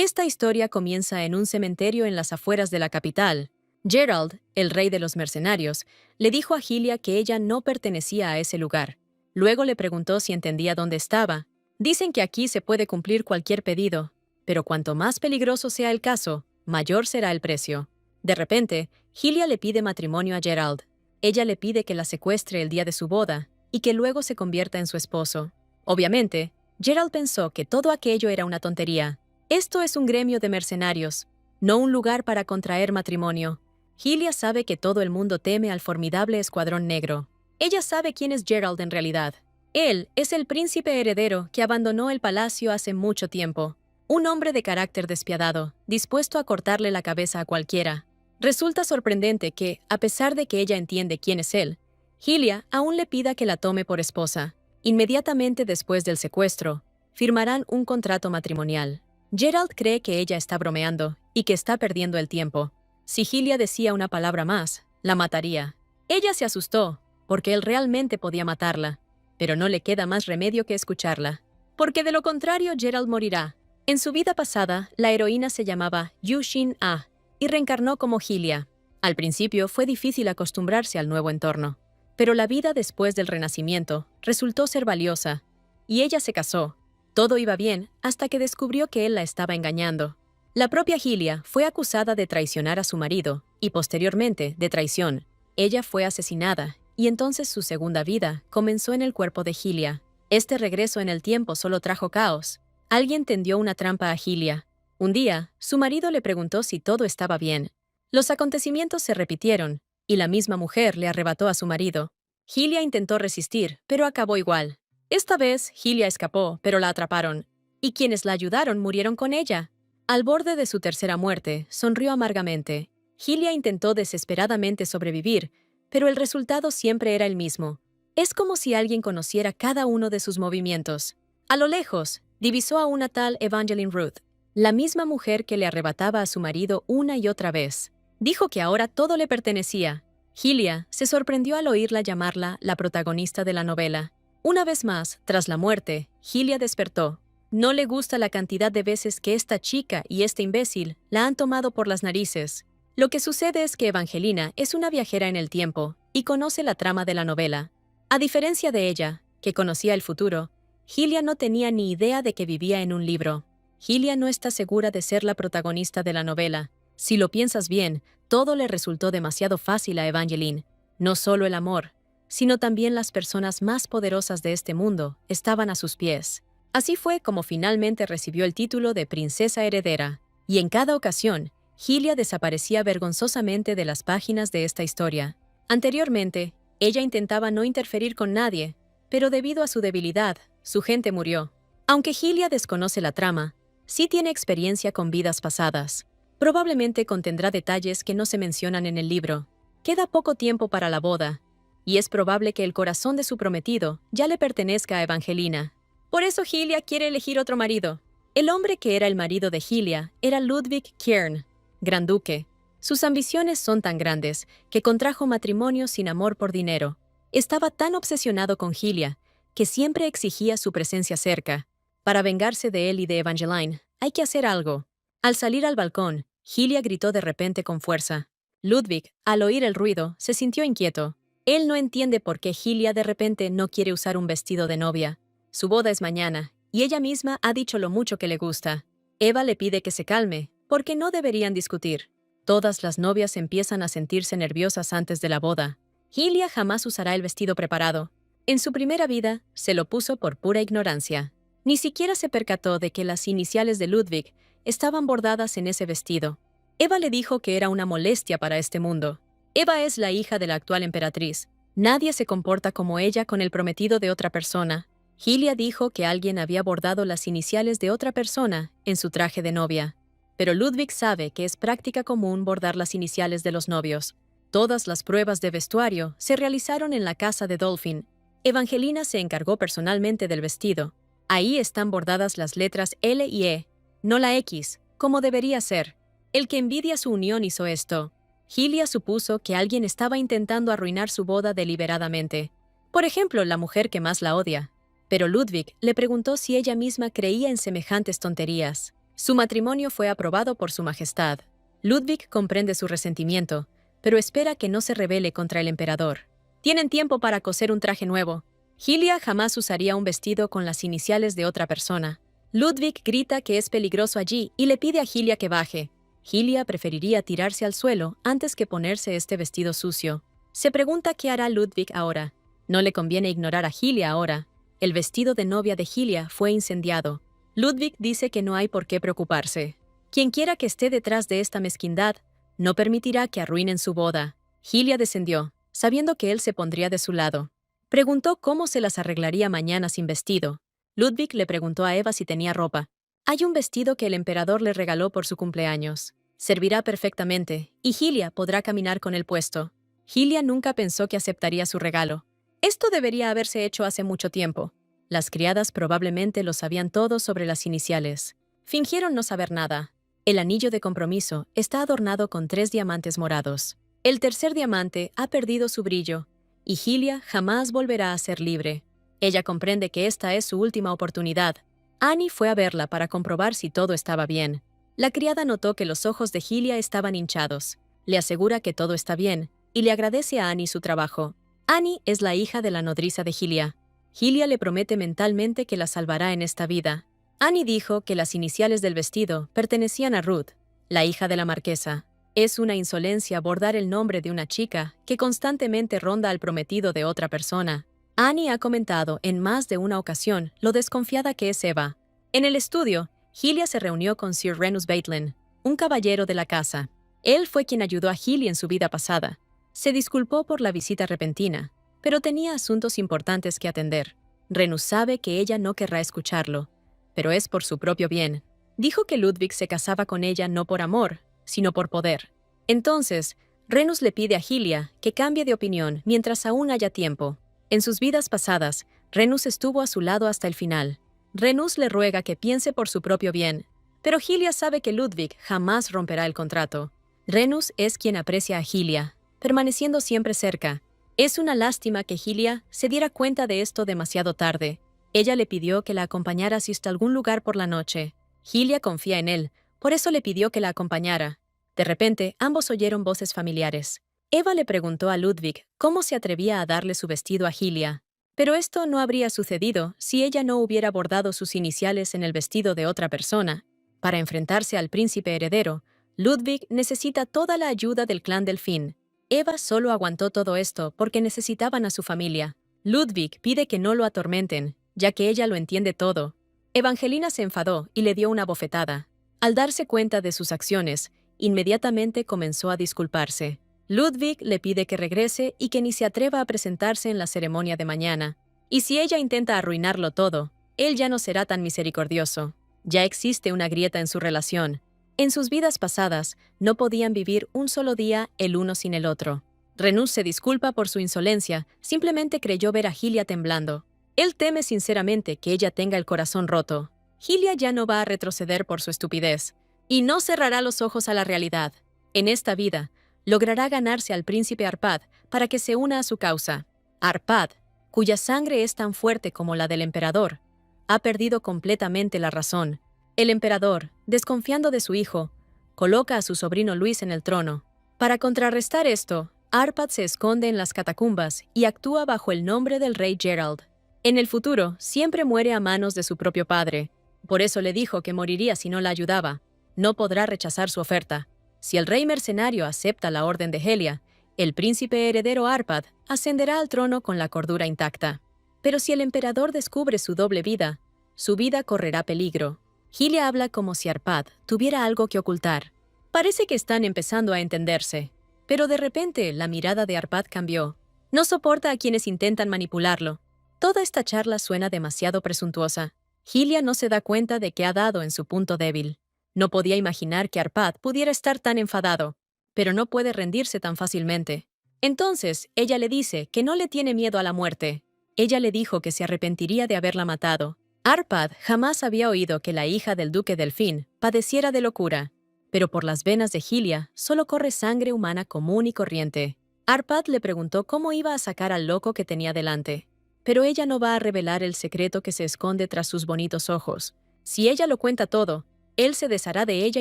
Esta historia comienza en un cementerio en las afueras de la capital. Gerald, el rey de los mercenarios, le dijo a Hylia que ella no pertenecía a ese lugar. Luego le preguntó si entendía dónde estaba. Dicen que aquí se puede cumplir cualquier pedido, pero cuanto más peligroso sea el caso, mayor será el precio. De repente, Hylia le pide matrimonio a Gerald. Ella le pide que la secuestre el día de su boda y que luego se convierta en su esposo. Obviamente, Gerald pensó que todo aquello era una tontería. Esto es un gremio de mercenarios, no un lugar para contraer matrimonio. Hylia sabe que todo el mundo teme al formidable Escuadrón Negro. Ella sabe quién es Gerald en realidad. Él es el príncipe heredero que abandonó el palacio hace mucho tiempo. Un hombre de carácter despiadado, dispuesto a cortarle la cabeza a cualquiera. Resulta sorprendente que, a pesar de que ella entiende quién es él, Hylia aún le pida que la tome por esposa. Inmediatamente después del secuestro, firmarán un contrato matrimonial. Gerald cree que ella está bromeando y que está perdiendo el tiempo. Si Hylia decía una palabra más, la mataría. Ella se asustó, porque él realmente podía matarla, pero no le queda más remedio que escucharla. Porque de lo contrario Gerald morirá. En su vida pasada, la heroína se llamaba Yu-Shin-Ah y reencarnó como Hylia. Al principio fue difícil acostumbrarse al nuevo entorno, pero la vida después del renacimiento resultó ser valiosa, y ella se casó. Todo iba bien hasta que descubrió que él la estaba engañando. La propia Hylia fue acusada de traicionar a su marido y posteriormente de traición. Ella fue asesinada y entonces su segunda vida comenzó en el cuerpo de Hylia. Este regreso en el tiempo solo trajo caos. Alguien tendió una trampa a Hylia. Un día, su marido le preguntó si todo estaba bien. Los acontecimientos se repitieron y la misma mujer le arrebató a su marido. Hylia intentó resistir, pero acabó igual. Esta vez, Hylia escapó, pero la atraparon, y quienes la ayudaron murieron con ella. Al borde de su tercera muerte, sonrió amargamente. Hylia intentó desesperadamente sobrevivir, pero el resultado siempre era el mismo. Es como si alguien conociera cada uno de sus movimientos. A lo lejos, divisó a una tal Evangeline Ruth, la misma mujer que le arrebataba a su marido una y otra vez. Dijo que ahora todo le pertenecía. Hylia se sorprendió al oírla llamarla la protagonista de la novela. Una vez más, tras la muerte, Hylia despertó. No le gusta la cantidad de veces que esta chica y este imbécil la han tomado por las narices. Lo que sucede es que Evangelina es una viajera en el tiempo y conoce la trama de la novela. A diferencia de ella, que conocía el futuro, Hylia no tenía ni idea de que vivía en un libro. Hylia no está segura de ser la protagonista de la novela. Si lo piensas bien, todo le resultó demasiado fácil a Evangeline. No solo el amor, sino también las personas más poderosas de este mundo estaban a sus pies. Así fue como finalmente recibió el título de princesa heredera, y en cada ocasión, Hylia desaparecía vergonzosamente de las páginas de esta historia. Anteriormente, ella intentaba no interferir con nadie, pero debido a su debilidad, su gente murió. Aunque Hylia desconoce la trama, sí tiene experiencia con vidas pasadas. Probablemente contendrá detalles que no se mencionan en el libro. Queda poco tiempo para la boda, y es probable que el corazón de su prometido ya le pertenezca a Evangelina. Por eso Hylia quiere elegir otro marido. El hombre que era el marido de Hylia era Ludwig Kiern, gran duque. Sus ambiciones son tan grandes que contrajo matrimonio sin amor por dinero. Estaba tan obsesionado con Hylia que siempre exigía su presencia cerca. Para vengarse de él y de Evangeline, hay que hacer algo. Al salir al balcón, Hylia gritó de repente con fuerza. Ludwig, al oír el ruido, se sintió inquieto. Él no entiende por qué Hylia de repente no quiere usar un vestido de novia. Su boda es mañana, y ella misma ha dicho lo mucho que le gusta. Eva le pide que se calme, porque no deberían discutir. Todas las novias empiezan a sentirse nerviosas antes de la boda. Hylia jamás usará el vestido preparado. En su primera vida, se lo puso por pura ignorancia. Ni siquiera se percató de que las iniciales de Ludwig estaban bordadas en ese vestido. Eva le dijo que era una molestia para este mundo. Eva es la hija de la actual emperatriz. Nadie se comporta como ella con el prometido de otra persona. Hylia dijo que alguien había bordado las iniciales de otra persona en su traje de novia. Pero Ludwig sabe que es práctica común bordar las iniciales de los novios. Todas las pruebas de vestuario se realizaron en la casa de Dolphin. Evangelina se encargó personalmente del vestido. Ahí están bordadas las letras L y E, no la X, como debería ser. El que envidia su unión hizo esto. Hylia supuso que alguien estaba intentando arruinar su boda deliberadamente. Por ejemplo, la mujer que más la odia. Pero Ludwig le preguntó si ella misma creía en semejantes tonterías. Su matrimonio fue aprobado por su majestad. Ludwig comprende su resentimiento, pero espera que no se rebele contra el emperador. Tienen tiempo para coser un traje nuevo. Hylia jamás usaría un vestido con las iniciales de otra persona. Ludwig grita que es peligroso allí y le pide a Hylia que baje. Hylia preferiría tirarse al suelo antes que ponerse este vestido sucio. Se pregunta qué hará Ludwig ahora. No le conviene ignorar a Hylia ahora. El vestido de novia de Hylia fue incendiado. Ludwig dice que no hay por qué preocuparse. Quienquiera que esté detrás de esta mezquindad no permitirá que arruinen su boda. Hylia descendió, sabiendo que él se pondría de su lado. Preguntó cómo se las arreglaría mañana sin vestido. Ludwig le preguntó a Eva si tenía ropa. Hay un vestido que el emperador le regaló por su cumpleaños. Servirá perfectamente, y Hylia podrá caminar con el puesto. Hylia nunca pensó que aceptaría su regalo. Esto debería haberse hecho hace mucho tiempo. Las criadas probablemente lo sabían todo sobre las iniciales. Fingieron no saber nada. El anillo de compromiso está adornado con 3 diamantes morados. El tercer diamante ha perdido su brillo, y Hylia jamás volverá a ser libre. Ella comprende que esta es su última oportunidad. Annie fue a verla para comprobar si todo estaba bien. La criada notó que los ojos de Hylia estaban hinchados. Le asegura que todo está bien, y le agradece a Annie su trabajo. Annie es la hija de la nodriza de Hylia. Hylia le promete mentalmente que la salvará en esta vida. Annie dijo que las iniciales del vestido pertenecían a Ruth, la hija de la marquesa. Es una insolencia bordar el nombre de una chica que constantemente ronda al prometido de otra persona. Annie ha comentado en más de una ocasión lo desconfiada que es Eva. En el estudio, Hylia se reunió con Sir Renus Batelin, un caballero de la casa. Él fue quien ayudó a Hylia en su vida pasada. Se disculpó por la visita repentina, pero tenía asuntos importantes que atender. Renus sabe que ella no querrá escucharlo, pero es por su propio bien. Dijo que Ludwig se casaba con ella no por amor, sino por poder. Entonces, Renus le pide a Hylia que cambie de opinión mientras aún haya tiempo. En sus vidas pasadas, Renus estuvo a su lado hasta el final. Renus le ruega que piense por su propio bien, pero Hylia sabe que Ludwig jamás romperá el contrato. Renus es quien aprecia a Hylia, permaneciendo siempre cerca. Es una lástima que Hylia se diera cuenta de esto demasiado tarde. Ella le pidió que la acompañara hasta algún lugar por la noche. Hylia confía en él, por eso le pidió que la acompañara. De repente, ambos oyeron voces familiares. Eva le preguntó a Ludwig cómo se atrevía a darle su vestido a Hylia. Pero esto no habría sucedido si ella no hubiera bordado sus iniciales en el vestido de otra persona. Para enfrentarse al príncipe heredero, Ludwig necesita toda la ayuda del clan Delfín. Eva solo aguantó todo esto porque necesitaban a su familia. Ludwig pide que no lo atormenten, ya que ella lo entiende todo. Evangelina se enfadó y le dio una bofetada. Al darse cuenta de sus acciones, inmediatamente comenzó a disculparse. Ludwig le pide que regrese y que ni se atreva a presentarse en la ceremonia de mañana. Y si ella intenta arruinarlo todo, él ya no será tan misericordioso. Ya existe una grieta en su relación. En sus vidas pasadas, no podían vivir un solo día el uno sin el otro. Renus se disculpa por su insolencia, simplemente creyó ver a Hylia temblando. Él teme sinceramente que ella tenga el corazón roto. Hylia ya no va a retroceder por su estupidez, y no cerrará los ojos a la realidad. En esta vida, logrará ganarse al príncipe Arpad para que se una a su causa. Arpad, cuya sangre es tan fuerte como la del emperador, ha perdido completamente la razón. El emperador, desconfiando de su hijo, coloca a su sobrino Luis en el trono. Para contrarrestar esto, Arpad se esconde en las catacumbas y actúa bajo el nombre del rey Gerald. En el futuro, siempre muere a manos de su propio padre. Por eso le dijo que moriría si no la ayudaba. No podrá rechazar su oferta. Si el rey mercenario acepta la orden de Helia, el príncipe heredero Arpad ascenderá al trono con la cordura intacta. Pero si el emperador descubre su doble vida, su vida correrá peligro. Hylia habla como si Arpad tuviera algo que ocultar. Parece que están empezando a entenderse, pero de repente la mirada de Arpad cambió. No soporta a quienes intentan manipularlo. Toda esta charla suena demasiado presuntuosa. Hylia no se da cuenta de que ha dado en su punto débil. No podía imaginar que Arpad pudiera estar tan enfadado, pero no puede rendirse tan fácilmente. Entonces, ella le dice que no le tiene miedo a la muerte. Ella le dijo que se arrepentiría de haberla matado. Arpad jamás había oído que la hija del duque Delfín padeciera de locura, pero por las venas de Hylia solo corre sangre humana común y corriente. Arpad le preguntó cómo iba a sacar al loco que tenía delante, pero ella no va a revelar el secreto que se esconde tras sus bonitos ojos. Si ella lo cuenta todo, él se deshará de ella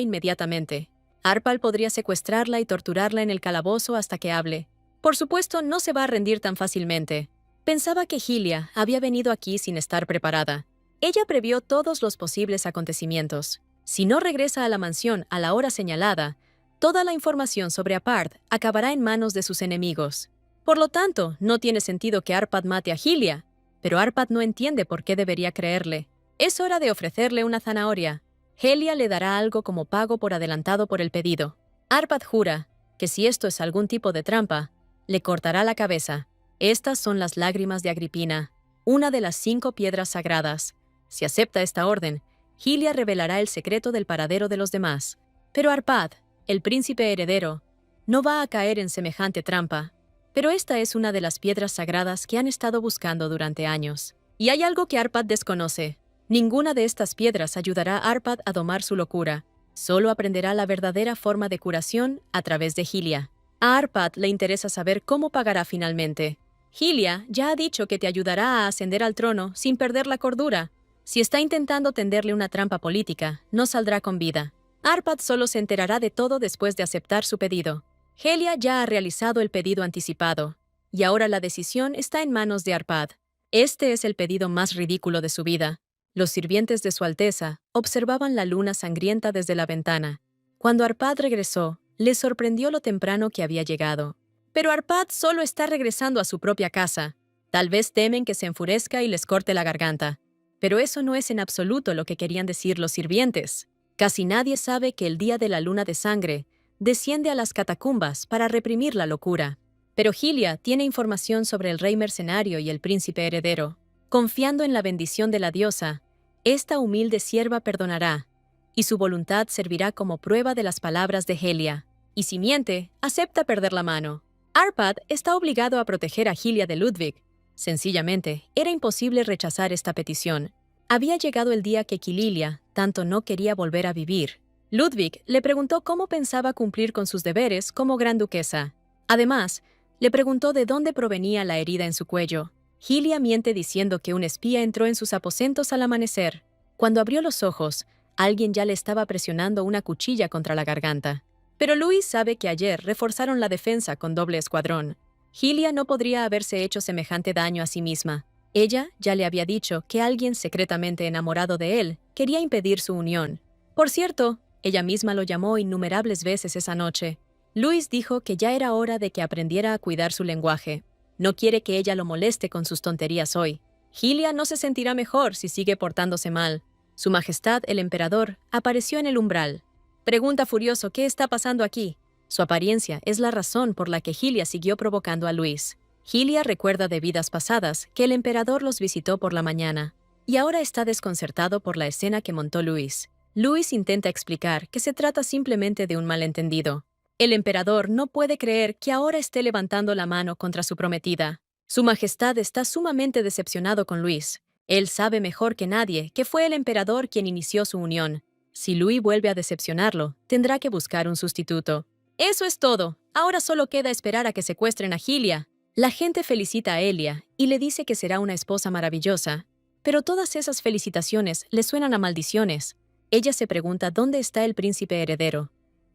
inmediatamente. Arpal podría secuestrarla y torturarla en el calabozo hasta que hable. Por supuesto, no se va a rendir tan fácilmente. Pensaba que Hylia había venido aquí sin estar preparada. Ella previó todos los posibles acontecimientos. Si no regresa a la mansión a la hora señalada, toda la información sobre Arpad acabará en manos de sus enemigos. Por lo tanto, no tiene sentido que Arpad mate a Hylia, pero Arpad no entiende por qué debería creerle. Es hora de ofrecerle una zanahoria. Hylia le dará algo como pago por adelantado por el pedido. Arpad jura que si esto es algún tipo de trampa, le cortará la cabeza. Estas son las lágrimas de Agripina, una de las 5 piedras sagradas. Si acepta esta orden, Hylia revelará el secreto del paradero de los demás. Pero Arpad, el príncipe heredero, no va a caer en semejante trampa. Pero esta es una de las piedras sagradas que han estado buscando durante años. Y hay algo que Arpad desconoce. Ninguna de estas piedras ayudará a Arpad a domar su locura. Solo aprenderá la verdadera forma de curación a través de Hylia. A Arpad le interesa saber cómo pagará finalmente. Hylia ya ha dicho que te ayudará a ascender al trono sin perder la cordura. Si está intentando tenderle una trampa política, no saldrá con vida. Arpad solo se enterará de todo después de aceptar su pedido. Hylia ya ha realizado el pedido anticipado, y ahora la decisión está en manos de Arpad. Este es el pedido más ridículo de su vida. Los sirvientes de Su Alteza observaban la luna sangrienta desde la ventana. Cuando Arpad regresó, les sorprendió lo temprano que había llegado. Pero Arpad solo está regresando a su propia casa. Tal vez temen que se enfurezca y les corte la garganta. Pero eso no es en absoluto lo que querían decir los sirvientes. Casi nadie sabe que el día de la luna de sangre desciende a las catacumbas para reprimir la locura. Pero Hylia tiene información sobre el rey mercenario y el príncipe heredero. Confiando en la bendición de la diosa, esta humilde sierva perdonará, y su voluntad servirá como prueba de las palabras de Hylia. Y si miente, acepta perder la mano. Arpad está obligado a proteger a Hylia de Ludwig. Sencillamente, era imposible rechazar esta petición. Había llegado el día que Kililia tanto no quería volver a vivir. Ludwig le preguntó cómo pensaba cumplir con sus deberes como gran duquesa. Además, le preguntó de dónde provenía la herida en su cuello. Hylia miente diciendo que un espía entró en sus aposentos al amanecer. Cuando abrió los ojos, alguien ya le estaba presionando una cuchilla contra la garganta. Pero Louis sabe que ayer reforzaron la defensa con doble escuadrón. Hylia no podría haberse hecho semejante daño a sí misma. Ella ya le había dicho que alguien secretamente enamorado de él quería impedir su unión. Por cierto, ella misma lo llamó innumerables veces esa noche. Louis dijo que ya era hora de que aprendiera a cuidar su lenguaje. No quiere que ella lo moleste con sus tonterías hoy. Hylia no se sentirá mejor si sigue portándose mal. Su Majestad, el emperador, apareció en el umbral. Pregunta furioso qué está pasando aquí. Su apariencia es la razón por la que Hylia siguió provocando a Louis. Hylia recuerda de vidas pasadas que el emperador los visitó por la mañana, y ahora está desconcertado por la escena que montó Louis. Louis intenta explicar que se trata simplemente de un malentendido. El emperador no puede creer que ahora esté levantando la mano contra su prometida. Su Majestad está sumamente decepcionado con Louis. Él sabe mejor que nadie que fue el emperador quien inició su unión. Si Louis vuelve a decepcionarlo, tendrá que buscar un sustituto. Eso es todo. Ahora solo queda esperar a que secuestren a Hylia. La gente felicita a Elia y le dice que será una esposa maravillosa. Pero todas esas felicitaciones le suenan a maldiciones. Ella se pregunta dónde está el príncipe heredero.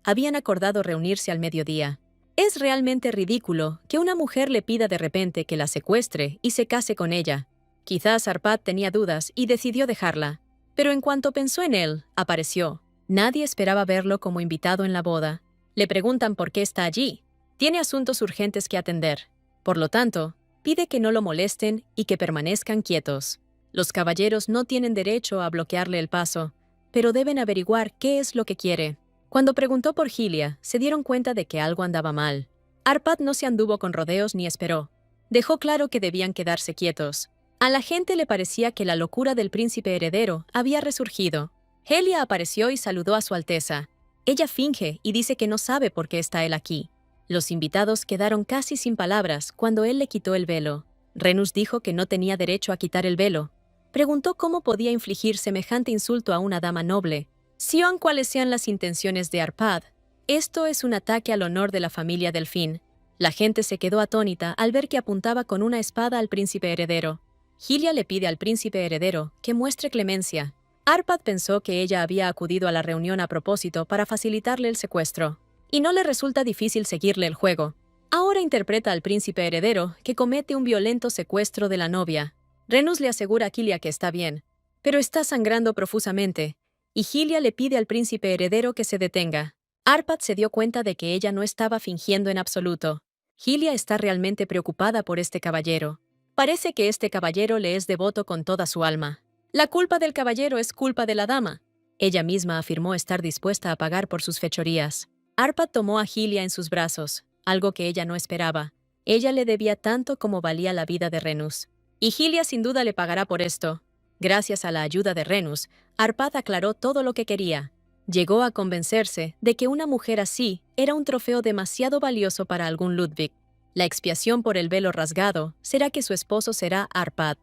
Habían acordado reunirse al mediodía. Es realmente ridículo que una mujer le pida de repente que la secuestre y se case con ella. Quizás Arpad tenía dudas y decidió dejarla. Pero en cuanto pensó en él, apareció. Nadie esperaba verlo como invitado en la boda. Le preguntan por qué está allí. Tiene asuntos urgentes que atender. Por lo tanto, pide que no lo molesten y que permanezcan quietos. Los caballeros no tienen derecho a bloquearle el paso, pero deben averiguar qué es lo que quiere. Cuando preguntó por Hylia, se dieron cuenta de que algo andaba mal. Arpad no se anduvo con rodeos ni esperó. Dejó claro que debían quedarse quietos. A la gente le parecía que la locura del príncipe heredero había resurgido. Hylia apareció y saludó a Su Alteza. Ella finge y dice que no sabe por qué está él aquí. Los invitados quedaron casi sin palabras cuando él le quitó el velo. Renus dijo que no tenía derecho a quitar el velo. Preguntó cómo podía infligir semejante insulto a una dama noble. Sean cuales sean las intenciones de Arpad, esto es un ataque al honor de la familia Delfín. La gente se quedó atónita al ver que apuntaba con una espada al príncipe heredero. Hylia le pide al príncipe heredero que muestre clemencia. Arpad pensó que ella había acudido a la reunión a propósito para facilitarle el secuestro, y no le resulta difícil seguirle el juego. Ahora interpreta al príncipe heredero que comete un violento secuestro de la novia. Renus le asegura a Hylia que está bien, pero está sangrando profusamente, y Hylia le pide al príncipe heredero que se detenga. Arpad se dio cuenta de que ella no estaba fingiendo en absoluto. Hylia está realmente preocupada por este caballero. Parece que este caballero le es devoto con toda su alma. La culpa del caballero es culpa de la dama. Ella misma afirmó estar dispuesta a pagar por sus fechorías. Arpad tomó a Hylia en sus brazos, algo que ella no esperaba. Ella le debía tanto como valía la vida de Renus. Y Hylia sin duda le pagará por esto. Gracias a la ayuda de Renus, Arpad aclaró todo lo que quería. Llegó a convencerse de que una mujer así era un trofeo demasiado valioso para algún Ludwig. La expiación por el velo rasgado será que su esposo será Arpad.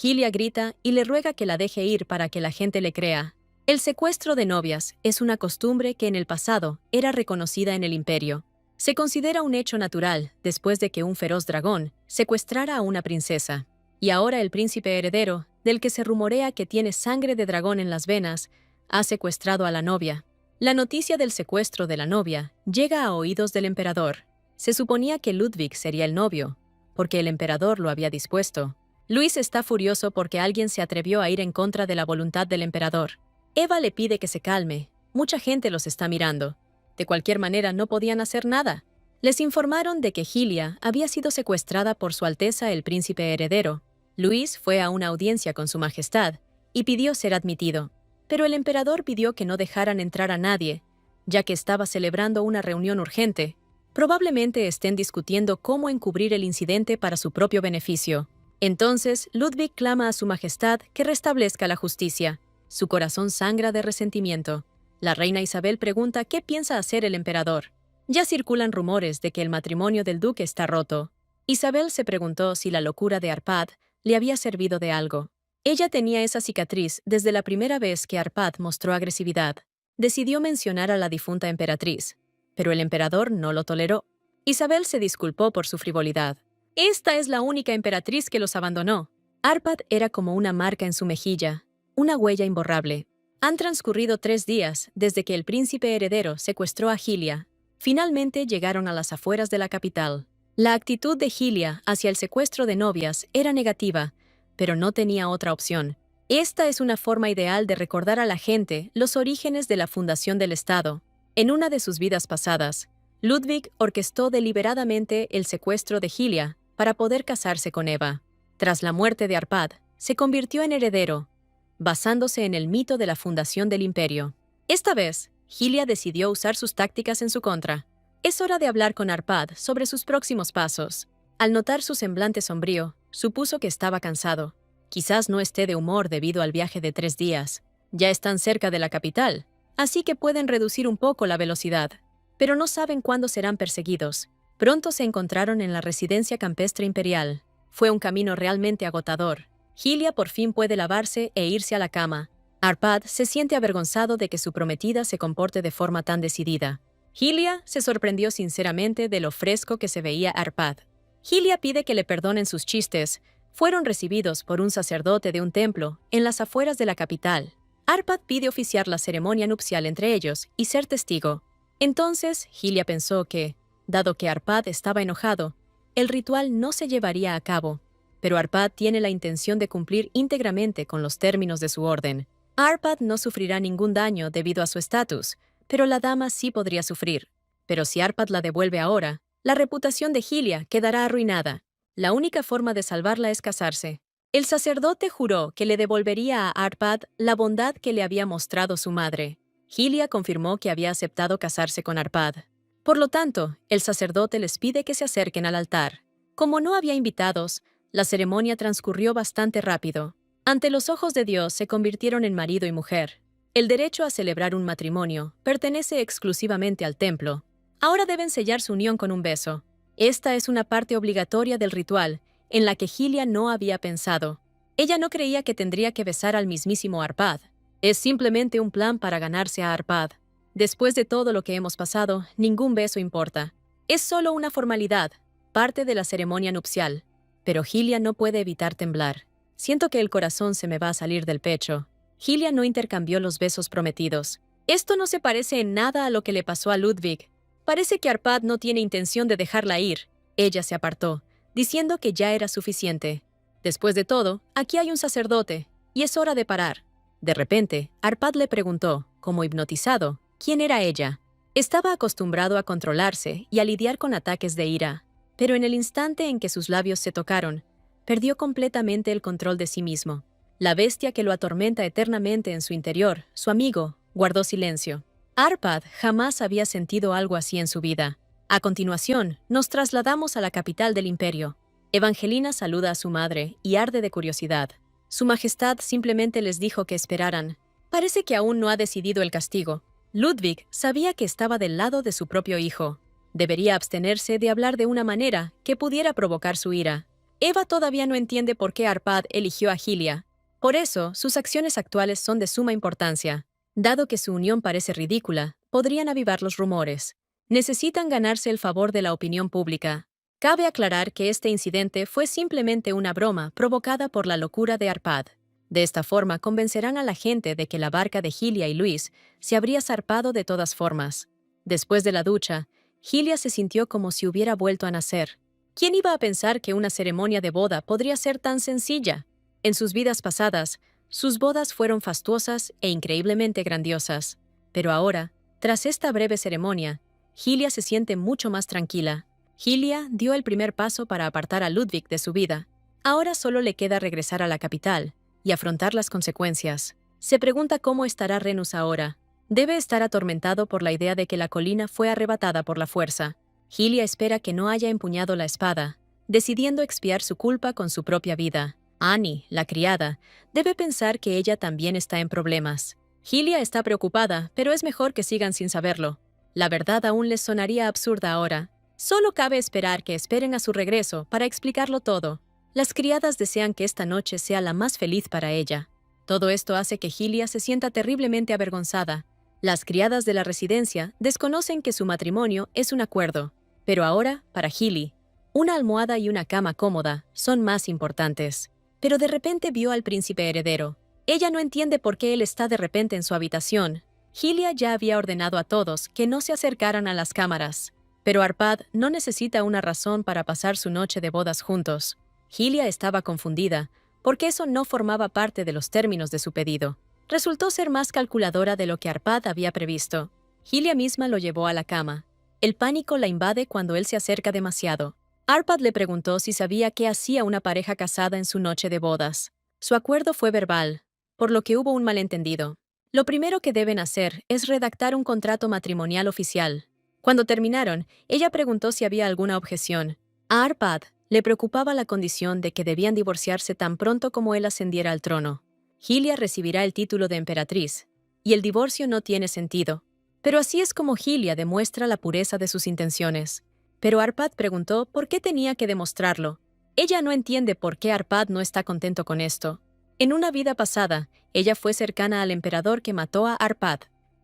Hylia grita y le ruega que la deje ir para que la gente le crea. El secuestro de novias es una costumbre que en el pasado era reconocida en el imperio. Se considera un hecho natural después de que un feroz dragón secuestrara a una princesa. Y ahora el príncipe heredero, del que se rumorea que tiene sangre de dragón en las venas, ha secuestrado a la novia. La noticia del secuestro de la novia llega a oídos del emperador. Se suponía que Ludwig sería el novio, porque el emperador lo había dispuesto. Luis está furioso porque alguien se atrevió a ir en contra de la voluntad del emperador. Eva le pide que se calme. Mucha gente los está mirando. De cualquier manera no podían hacer nada. Les informaron de que Hylia había sido secuestrada por Su Alteza el Príncipe Heredero. Luis fue a una audiencia con Su Majestad y pidió ser admitido. Pero el emperador pidió que no dejaran entrar a nadie, ya que estaba celebrando una reunión urgente. Probablemente estén discutiendo cómo encubrir el incidente para su propio beneficio. Entonces, Ludwig clama a Su Majestad que restablezca la justicia. Su corazón sangra de resentimiento. La reina Isabel pregunta qué piensa hacer el emperador. Ya circulan rumores de que el matrimonio del duque está roto. Isabel se preguntó si la locura de Arpad le había servido de algo. Ella tenía esa cicatriz desde la primera vez que Arpad mostró agresividad. Decidió mencionar a la difunta emperatriz, pero el emperador no lo toleró. Isabel se disculpó por su frivolidad. Esta es la única emperatriz que los abandonó. Arpad era como una marca en su mejilla, una huella imborrable. Han transcurrido 3 días desde que el príncipe heredero secuestró a Hylia. Finalmente llegaron a las afueras de la capital. La actitud de Hylia hacia el secuestro de novias era negativa, pero no tenía otra opción. Esta es una forma ideal de recordar a la gente los orígenes de la fundación del Estado. En una de sus vidas pasadas, Ludwig orquestó deliberadamente el secuestro de Hylia para poder casarse con Eva. Tras la muerte de Arpad, se convirtió en heredero, basándose en el mito de la fundación del imperio. Esta vez, Hylia decidió usar sus tácticas en su contra. Es hora de hablar con Arpad sobre sus próximos pasos. Al notar su semblante sombrío, supuso que estaba cansado. Quizás no esté de humor debido al viaje de 3 días. Ya están cerca de la capital, así que pueden reducir un poco la velocidad. Pero no saben cuándo serán perseguidos. Pronto se encontraron en la residencia campestre imperial. Fue un camino realmente agotador. Hylia por fin puede lavarse e irse a la cama. Arpad se siente avergonzado de que su prometida se comporte de forma tan decidida. Hylia se sorprendió sinceramente de lo fresco que se veía Arpad. Hylia pide que le perdonen sus chistes. Fueron recibidos por un sacerdote de un templo en las afueras de la capital. Arpad pide oficiar la ceremonia nupcial entre ellos y ser testigo. Entonces, Hylia pensó que, dado que Arpad estaba enojado, el ritual no se llevaría a cabo. Pero Arpad tiene la intención de cumplir íntegramente con los términos de su orden. Arpad no sufrirá ningún daño debido a su estatus, pero la dama sí podría sufrir. Pero si Arpad la devuelve ahora, la reputación de Hylia quedará arruinada. La única forma de salvarla es casarse. El sacerdote juró que le devolvería a Arpad la bondad que le había mostrado su madre. Hylia confirmó que había aceptado casarse con Arpad. Por lo tanto, el sacerdote les pide que se acerquen al altar. Como no había invitados, la ceremonia transcurrió bastante rápido. Ante los ojos de Dios se convirtieron en marido y mujer. El derecho a celebrar un matrimonio pertenece exclusivamente al templo. Ahora deben sellar su unión con un beso. Esta es una parte obligatoria del ritual, en la que Hylia no había pensado. Ella no creía que tendría que besar al mismísimo Arpad. Es simplemente un plan para ganarse a Arpad. Después de todo lo que hemos pasado, ningún beso importa. Es solo una formalidad, parte de la ceremonia nupcial. Pero Hylia no puede evitar temblar. Siento que el corazón se me va a salir del pecho. Hylia no intercambió los besos prometidos. Esto no se parece en nada a lo que le pasó a Ludwig. Parece que Arpad no tiene intención de dejarla ir. Ella se apartó, diciendo que ya era suficiente. Después de todo, aquí hay un sacerdote, y es hora de parar. De repente, Arpad le preguntó, como hipnotizado, quién era ella. Estaba acostumbrado a controlarse y a lidiar con ataques de ira, pero en el instante en que sus labios se tocaron, perdió completamente el control de sí mismo. La bestia que lo atormenta eternamente en su interior, su amigo, guardó silencio. Arpad jamás había sentido algo así en su vida. A continuación, nos trasladamos a la capital del imperio. Evangelina saluda a su madre y arde de curiosidad. Su Majestad simplemente les dijo que esperaran. Parece que aún no ha decidido el castigo. Ludwig sabía que estaba del lado de su propio hijo. Debería abstenerse de hablar de una manera que pudiera provocar su ira. Eva todavía no entiende por qué Arpad eligió a Hylia. Por eso, sus acciones actuales son de suma importancia. Dado que su unión parece ridícula, podrían avivar los rumores. Necesitan ganarse el favor de la opinión pública. Cabe aclarar que este incidente fue simplemente una broma provocada por la locura de Arpad. De esta forma convencerán a la gente de que la barca de Hylia y Luis se habría zarpado de todas formas. Después de la ducha, Hylia se sintió como si hubiera vuelto a nacer. ¿Quién iba a pensar que una ceremonia de boda podría ser tan sencilla? En sus vidas pasadas, sus bodas fueron fastuosas e increíblemente grandiosas. Pero ahora, tras esta breve ceremonia, Hylia se siente mucho más tranquila. Hylia dio el primer paso para apartar a Ludwig de su vida. Ahora solo le queda regresar a la capital y afrontar las consecuencias. Se pregunta cómo estará Renus ahora. Debe estar atormentado por la idea de que la colina fue arrebatada por la fuerza. Hylia espera que no haya empuñado la espada, decidiendo expiar su culpa con su propia vida. Annie, la criada, debe pensar que ella también está en problemas. Hylia está preocupada, pero es mejor que sigan sin saberlo. La verdad aún les sonaría absurda ahora. Solo cabe esperar que esperen a su regreso para explicarlo todo. Las criadas desean que esta noche sea la más feliz para ella. Todo esto hace que Hylia se sienta terriblemente avergonzada. Las criadas de la residencia desconocen que su matrimonio es un acuerdo, pero ahora, para Hylia, una almohada y una cama cómoda son más importantes. Pero de repente vio al príncipe heredero. Ella no entiende por qué él está de repente en su habitación. Hylia ya había ordenado a todos que no se acercaran a las cámaras. Pero Arpad no necesita una razón para pasar su noche de bodas juntos. Hylia estaba confundida, porque eso no formaba parte de los términos de su pedido. Resultó ser más calculadora de lo que Arpad había previsto. Hylia misma lo llevó a la cama. El pánico la invade cuando él se acerca demasiado. Arpad le preguntó si sabía qué hacía una pareja casada en su noche de bodas. Su acuerdo fue verbal, por lo que hubo un malentendido. Lo primero que deben hacer es redactar un contrato matrimonial oficial. Cuando terminaron, ella preguntó si había alguna objeción. A Arpad le preocupaba la condición de que debían divorciarse tan pronto como él ascendiera al trono. Hylia recibirá el título de emperatriz, y el divorcio no tiene sentido. Pero así es como Hylia demuestra la pureza de sus intenciones. Pero Arpad preguntó por qué tenía que demostrarlo. Ella no entiende por qué Arpad no está contento con esto. En una vida pasada, ella fue cercana al emperador que mató a Arpad.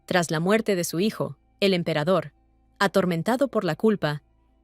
Tras la muerte de su hijo, el emperador, atormentado por la culpa,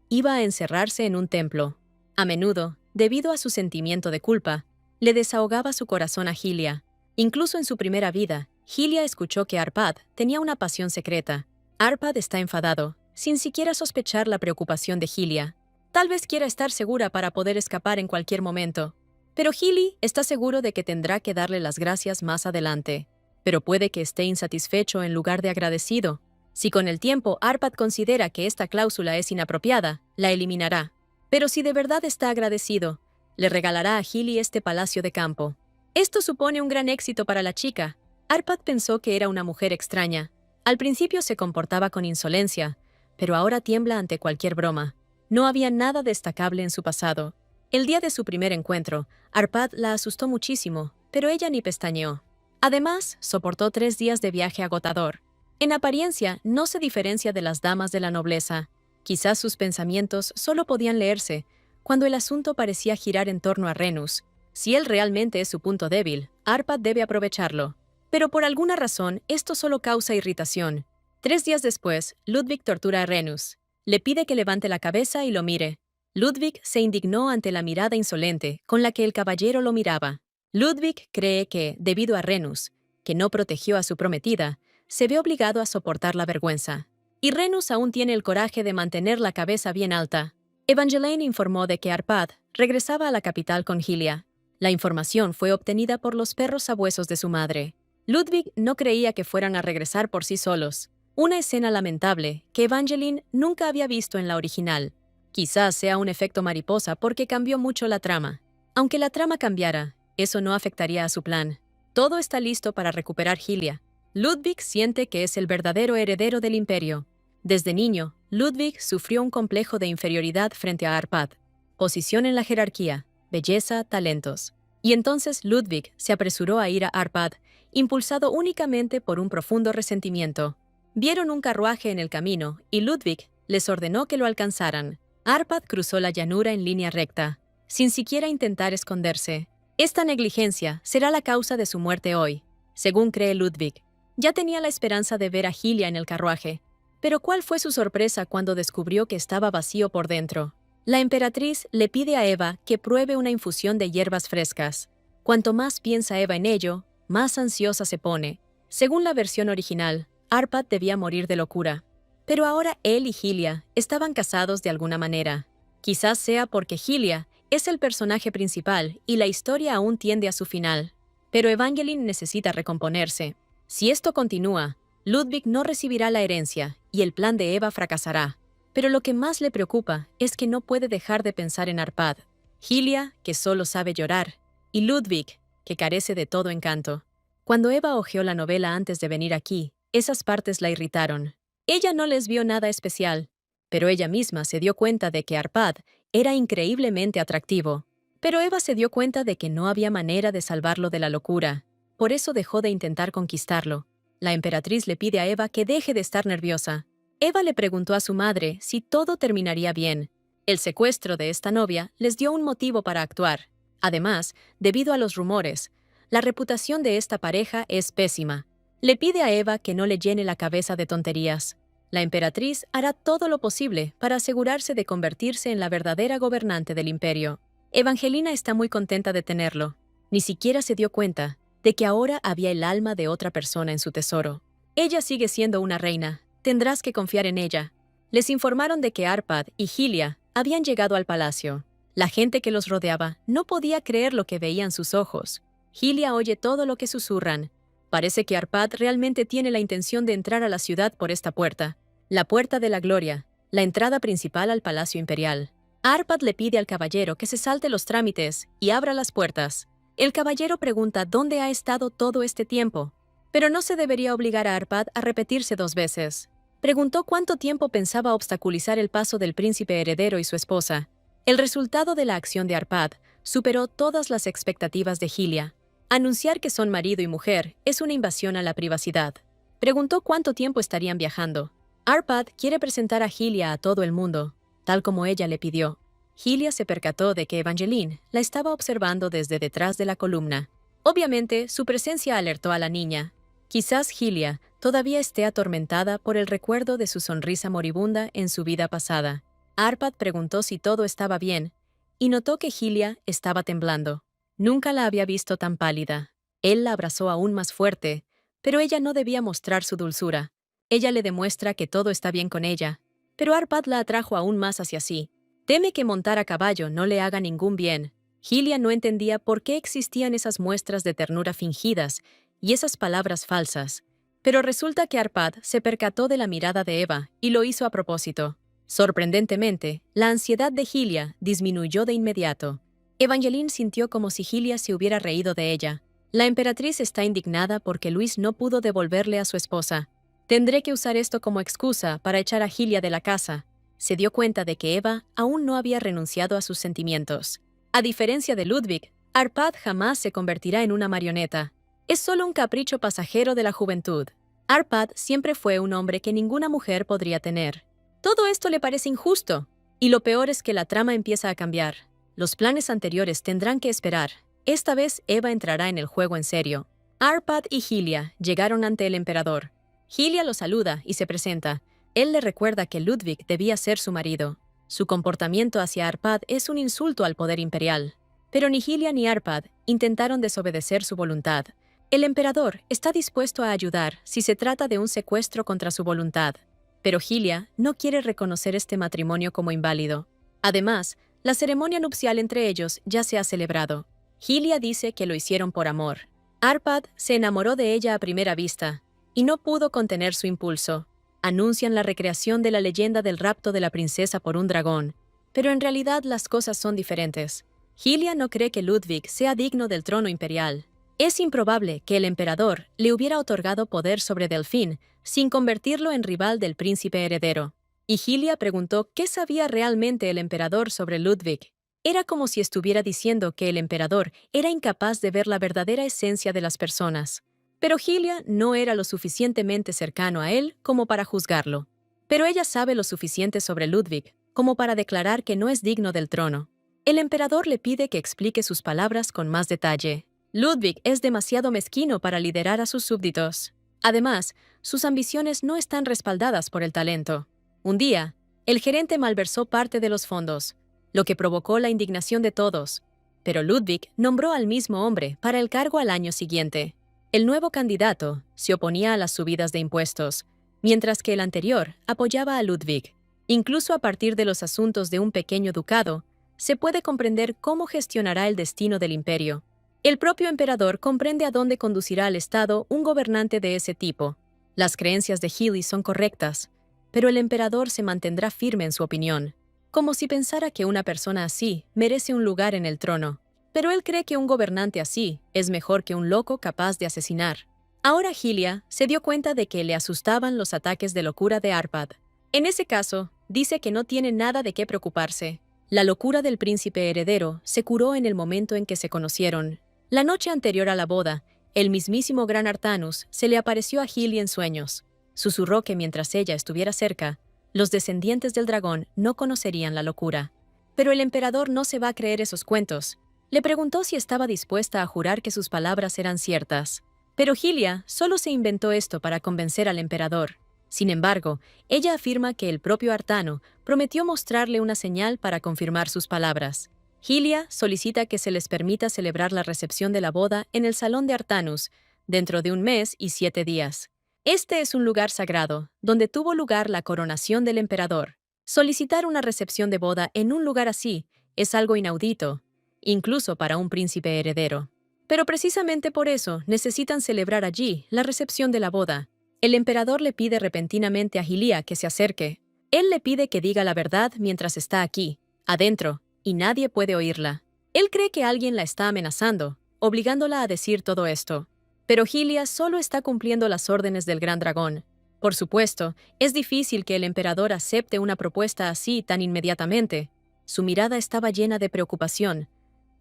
iba a encerrarse en un templo. A menudo, debido a su sentimiento de culpa, le desahogaba su corazón a Hylia. Incluso en su primera vida, Hylia escuchó que Arpad tenía una pasión secreta. Arpad está enfadado, sin siquiera sospechar la preocupación de Hylia. Tal vez quiera estar segura para poder escapar en cualquier momento. Pero Hylia está seguro de que tendrá que darle las gracias más adelante. Pero puede que esté insatisfecho en lugar de agradecido. Si con el tiempo Arpad considera que esta cláusula es inapropiada, la eliminará. Pero si de verdad está agradecido, le regalará a Hylia este palacio de campo. Esto supone un gran éxito para la chica. Arpad pensó que era una mujer extraña. Al principio se comportaba con insolencia, pero ahora tiembla ante cualquier broma. No había nada destacable en su pasado. El día de su primer encuentro, Arpad la asustó muchísimo, pero ella ni pestañeó. Además, soportó 3 días de viaje agotador. En apariencia, no se diferencia de las damas de la nobleza. Quizás sus pensamientos solo podían leerse cuando el asunto parecía girar en torno a Renus. Si él realmente es su punto débil, Arpad debe aprovecharlo. Pero por alguna razón, esto solo causa irritación. 3 días después, Ludwig tortura a Renus. Le pide que levante la cabeza y lo mire. Ludwig se indignó ante la mirada insolente con la que el caballero lo miraba. Ludwig cree que, debido a Renus, que no protegió a su prometida, se ve obligado a soportar la vergüenza. Y Renus aún tiene el coraje de mantener la cabeza bien alta. Evangeline informó de que Arpad regresaba a la capital con Hylia. La información fue obtenida por los perros sabuesos de su madre. Ludwig no creía que fueran a regresar por sí solos. Una escena lamentable que Evangeline nunca había visto en la original. Quizás sea un efecto mariposa porque cambió mucho la trama. Aunque la trama cambiara, eso no afectaría a su plan. Todo está listo para recuperar Hylia. Ludwig siente que es el verdadero heredero del imperio. Desde niño, Ludwig sufrió un complejo de inferioridad frente a Arpad. Posición en la jerarquía, belleza, talentos. Y entonces Ludwig se apresuró a ir a Arpad, impulsado únicamente por un profundo resentimiento. Vieron un carruaje en el camino y Ludwig les ordenó que lo alcanzaran. Arpad cruzó la llanura en línea recta, sin siquiera intentar esconderse. Esta negligencia será la causa de su muerte hoy, según cree Ludwig. Ya tenía la esperanza de ver a Hylia en el carruaje, pero ¿cuál fue su sorpresa cuando descubrió que estaba vacío por dentro? La emperatriz le pide a Eva que pruebe una infusión de hierbas frescas. Cuanto más piensa Eva en ello, más ansiosa se pone. Según la versión original, Arpad debía morir de locura. Pero ahora él y Hylia estaban casados de alguna manera. Quizás sea porque Hylia es el personaje principal y la historia aún tiende a su final. Pero Evangeline necesita recomponerse. Si esto continúa, Ludwig no recibirá la herencia y el plan de Eva fracasará. Pero lo que más le preocupa es que no puede dejar de pensar en Arpad, Hylia, que solo sabe llorar, y Ludwig, que carece de todo encanto. Cuando Eva hojeó la novela antes de venir aquí, esas partes la irritaron. Ella no les vio nada especial, pero ella misma se dio cuenta de que Arpad era increíblemente atractivo. Pero Eva se dio cuenta de que no había manera de salvarlo de la locura. Por eso dejó de intentar conquistarlo. La emperatriz le pide a Eva que deje de estar nerviosa. Eva le preguntó a su madre si todo terminaría bien. El secuestro de esta novia les dio un motivo para actuar. Además, debido a los rumores, la reputación de esta pareja es pésima. Le pide a Eva que no le llene la cabeza de tonterías. La emperatriz hará todo lo posible para asegurarse de convertirse en la verdadera gobernante del imperio. Evangelina está muy contenta de tenerlo. Ni siquiera se dio cuenta de que ahora había el alma de otra persona en su tesoro. Ella sigue siendo una reina. Tendrás que confiar en ella. Les informaron de que Arpad y Hylia habían llegado al palacio. La gente que los rodeaba no podía creer lo que veían sus ojos. Hylia oye todo lo que susurran. Parece que Arpad realmente tiene la intención de entrar a la ciudad por esta puerta. La Puerta de la Gloria, la entrada principal al Palacio Imperial. Arpad le pide al caballero que se salte los trámites y abra las puertas. El caballero pregunta dónde ha estado todo este tiempo, pero no se debería obligar a Arpad a repetirse 2 veces. Preguntó cuánto tiempo pensaba obstaculizar el paso del príncipe heredero y su esposa. El resultado de la acción de Arpad superó todas las expectativas de Hylia. Anunciar que son marido y mujer es una invasión a la privacidad. Preguntó cuánto tiempo estarían viajando. Arpad quiere presentar a Hylia a todo el mundo, tal como ella le pidió. Hylia se percató de que Evangeline la estaba observando desde detrás de la columna. Obviamente, su presencia alertó a la niña. Quizás Hylia todavía esté atormentada por el recuerdo de su sonrisa moribunda en su vida pasada. Arpad preguntó si todo estaba bien, y notó que Hylia estaba temblando. Nunca la había visto tan pálida. Él la abrazó aún más fuerte, pero ella no debía mostrar su dulzura. Ella le demuestra que todo está bien con ella, pero Arpad la atrajo aún más hacia sí. Teme que montar a caballo no le haga ningún bien. Hylia no entendía por qué existían esas muestras de ternura fingidas y esas palabras falsas. Pero resulta que Arpad se percató de la mirada de Eva y lo hizo a propósito. Sorprendentemente, la ansiedad de Hylia disminuyó de inmediato. Evangeline sintió como si Hylia se hubiera reído de ella. La emperatriz está indignada porque Luis no pudo devolverle a su esposa. Tendré que usar esto como excusa para echar a Hylia de la casa. Se dio cuenta de que Eva aún no había renunciado a sus sentimientos. A diferencia de Ludwig, Arpad jamás se convertirá en una marioneta. Es solo un capricho pasajero de la juventud. Arpad siempre fue un hombre que ninguna mujer podría tener. Todo esto le parece injusto, y lo peor es que la trama empieza a cambiar. Los planes anteriores tendrán que esperar. Esta vez Eva entrará en el juego en serio. Arpad y Hylia llegaron ante el emperador. Hylia lo saluda y se presenta. Él le recuerda que Ludwig debía ser su marido. Su comportamiento hacia Arpad es un insulto al poder imperial. Pero ni Hylia ni Arpad intentaron desobedecer su voluntad. El emperador está dispuesto a ayudar si se trata de un secuestro contra su voluntad, pero Hylia no quiere reconocer este matrimonio como inválido. Además, la ceremonia nupcial entre ellos ya se ha celebrado. Hylia dice que lo hicieron por amor. Arpad se enamoró de ella a primera vista y no pudo contener su impulso. Anuncian la recreación de la leyenda del rapto de la princesa por un dragón, pero en realidad las cosas son diferentes. Hylia no cree que Ludwig sea digno del trono imperial. Es improbable que el emperador le hubiera otorgado poder sobre Delfín sin convertirlo en rival del príncipe heredero. Y Hylia preguntó qué sabía realmente el emperador sobre Ludwig. Era como si estuviera diciendo que el emperador era incapaz de ver la verdadera esencia de las personas. Pero Hylia no era lo suficientemente cercano a él como para juzgarlo. Pero ella sabe lo suficiente sobre Ludwig como para declarar que no es digno del trono. El emperador le pide que explique sus palabras con más detalle. Ludwig es demasiado mezquino para liderar a sus súbditos. Además, sus ambiciones no están respaldadas por el talento. Un día, el gerente malversó parte de los fondos, lo que provocó la indignación de todos. Pero Ludwig nombró al mismo hombre para el cargo al año siguiente. El nuevo candidato se oponía a las subidas de impuestos, mientras que el anterior apoyaba a Ludwig. Incluso a partir de los asuntos de un pequeño ducado, se puede comprender cómo gestionará el destino del imperio. El propio emperador comprende a dónde conducirá al Estado un gobernante de ese tipo. Las creencias de Hylia son correctas, pero el emperador se mantendrá firme en su opinión, como si pensara que una persona así merece un lugar en el trono. Pero él cree que un gobernante así es mejor que un loco capaz de asesinar. Ahora Hylia se dio cuenta de que le asustaban los ataques de locura de Arpad. En ese caso, dice que no tiene nada de qué preocuparse. La locura del príncipe heredero se curó en el momento en que se conocieron. La noche anterior a la boda, el mismísimo Gran Artanus se le apareció a Hylia en sueños. Susurró que mientras ella estuviera cerca, los descendientes del dragón no conocerían la locura. Pero el emperador no se va a creer esos cuentos. Le preguntó si estaba dispuesta a jurar que sus palabras eran ciertas. Pero Hylia solo se inventó esto para convencer al emperador. Sin embargo, ella afirma que el propio Artano prometió mostrarle una señal para confirmar sus palabras. Hylia solicita que se les permita celebrar la recepción de la boda en el salón de Artanus dentro de 1 mes y 7 días. Este es un lugar sagrado, donde tuvo lugar la coronación del emperador. Solicitar una recepción de boda en un lugar así es algo inaudito, incluso para un príncipe heredero. Pero precisamente por eso necesitan celebrar allí la recepción de la boda. El emperador le pide repentinamente a Hylia que se acerque. Él le pide que diga la verdad mientras está aquí, adentro, y nadie puede oírla. Él cree que alguien la está amenazando, obligándola a decir todo esto. Pero Hylia solo está cumpliendo las órdenes del gran dragón. Por supuesto, es difícil que el emperador acepte una propuesta así tan inmediatamente. Su mirada estaba llena de preocupación,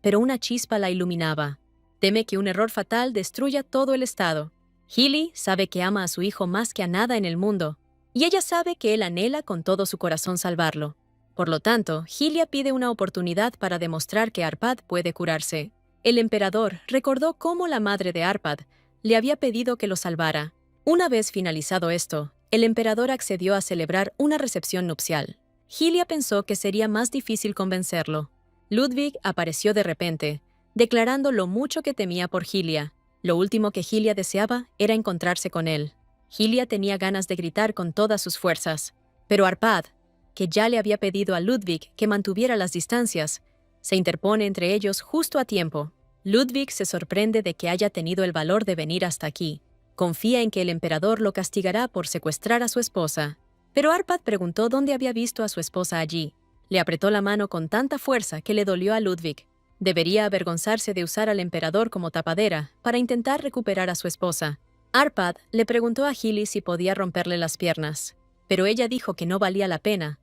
pero una chispa la iluminaba. Teme que un error fatal destruya todo el estado. Hylia sabe que ama a su hijo más que a nada en el mundo, y ella sabe que él anhela con todo su corazón salvarlo. Por lo tanto, Hylia pide una oportunidad para demostrar que Arpad puede curarse. El emperador recordó cómo la madre de Arpad le había pedido que lo salvara. Una vez finalizado esto, el emperador accedió a celebrar una recepción nupcial. Hylia pensó que sería más difícil convencerlo. Ludwig apareció de repente, declarando lo mucho que temía por Hylia. Lo último que Hylia deseaba era encontrarse con él. Hylia tenía ganas de gritar con todas sus fuerzas, pero Arpad, que ya le había pedido a Ludwig que mantuviera las distancias, se interpone entre ellos justo a tiempo. Ludwig se sorprende de que haya tenido el valor de venir hasta aquí. Confía en que el emperador lo castigará por secuestrar a su esposa. Pero Arpad preguntó dónde había visto a su esposa allí. Le apretó la mano con tanta fuerza que le dolió a Ludwig. Debería avergonzarse de usar al emperador como tapadera para intentar recuperar a su esposa. Arpad le preguntó a Hylia si podía romperle las piernas, pero ella dijo que no valía la pena,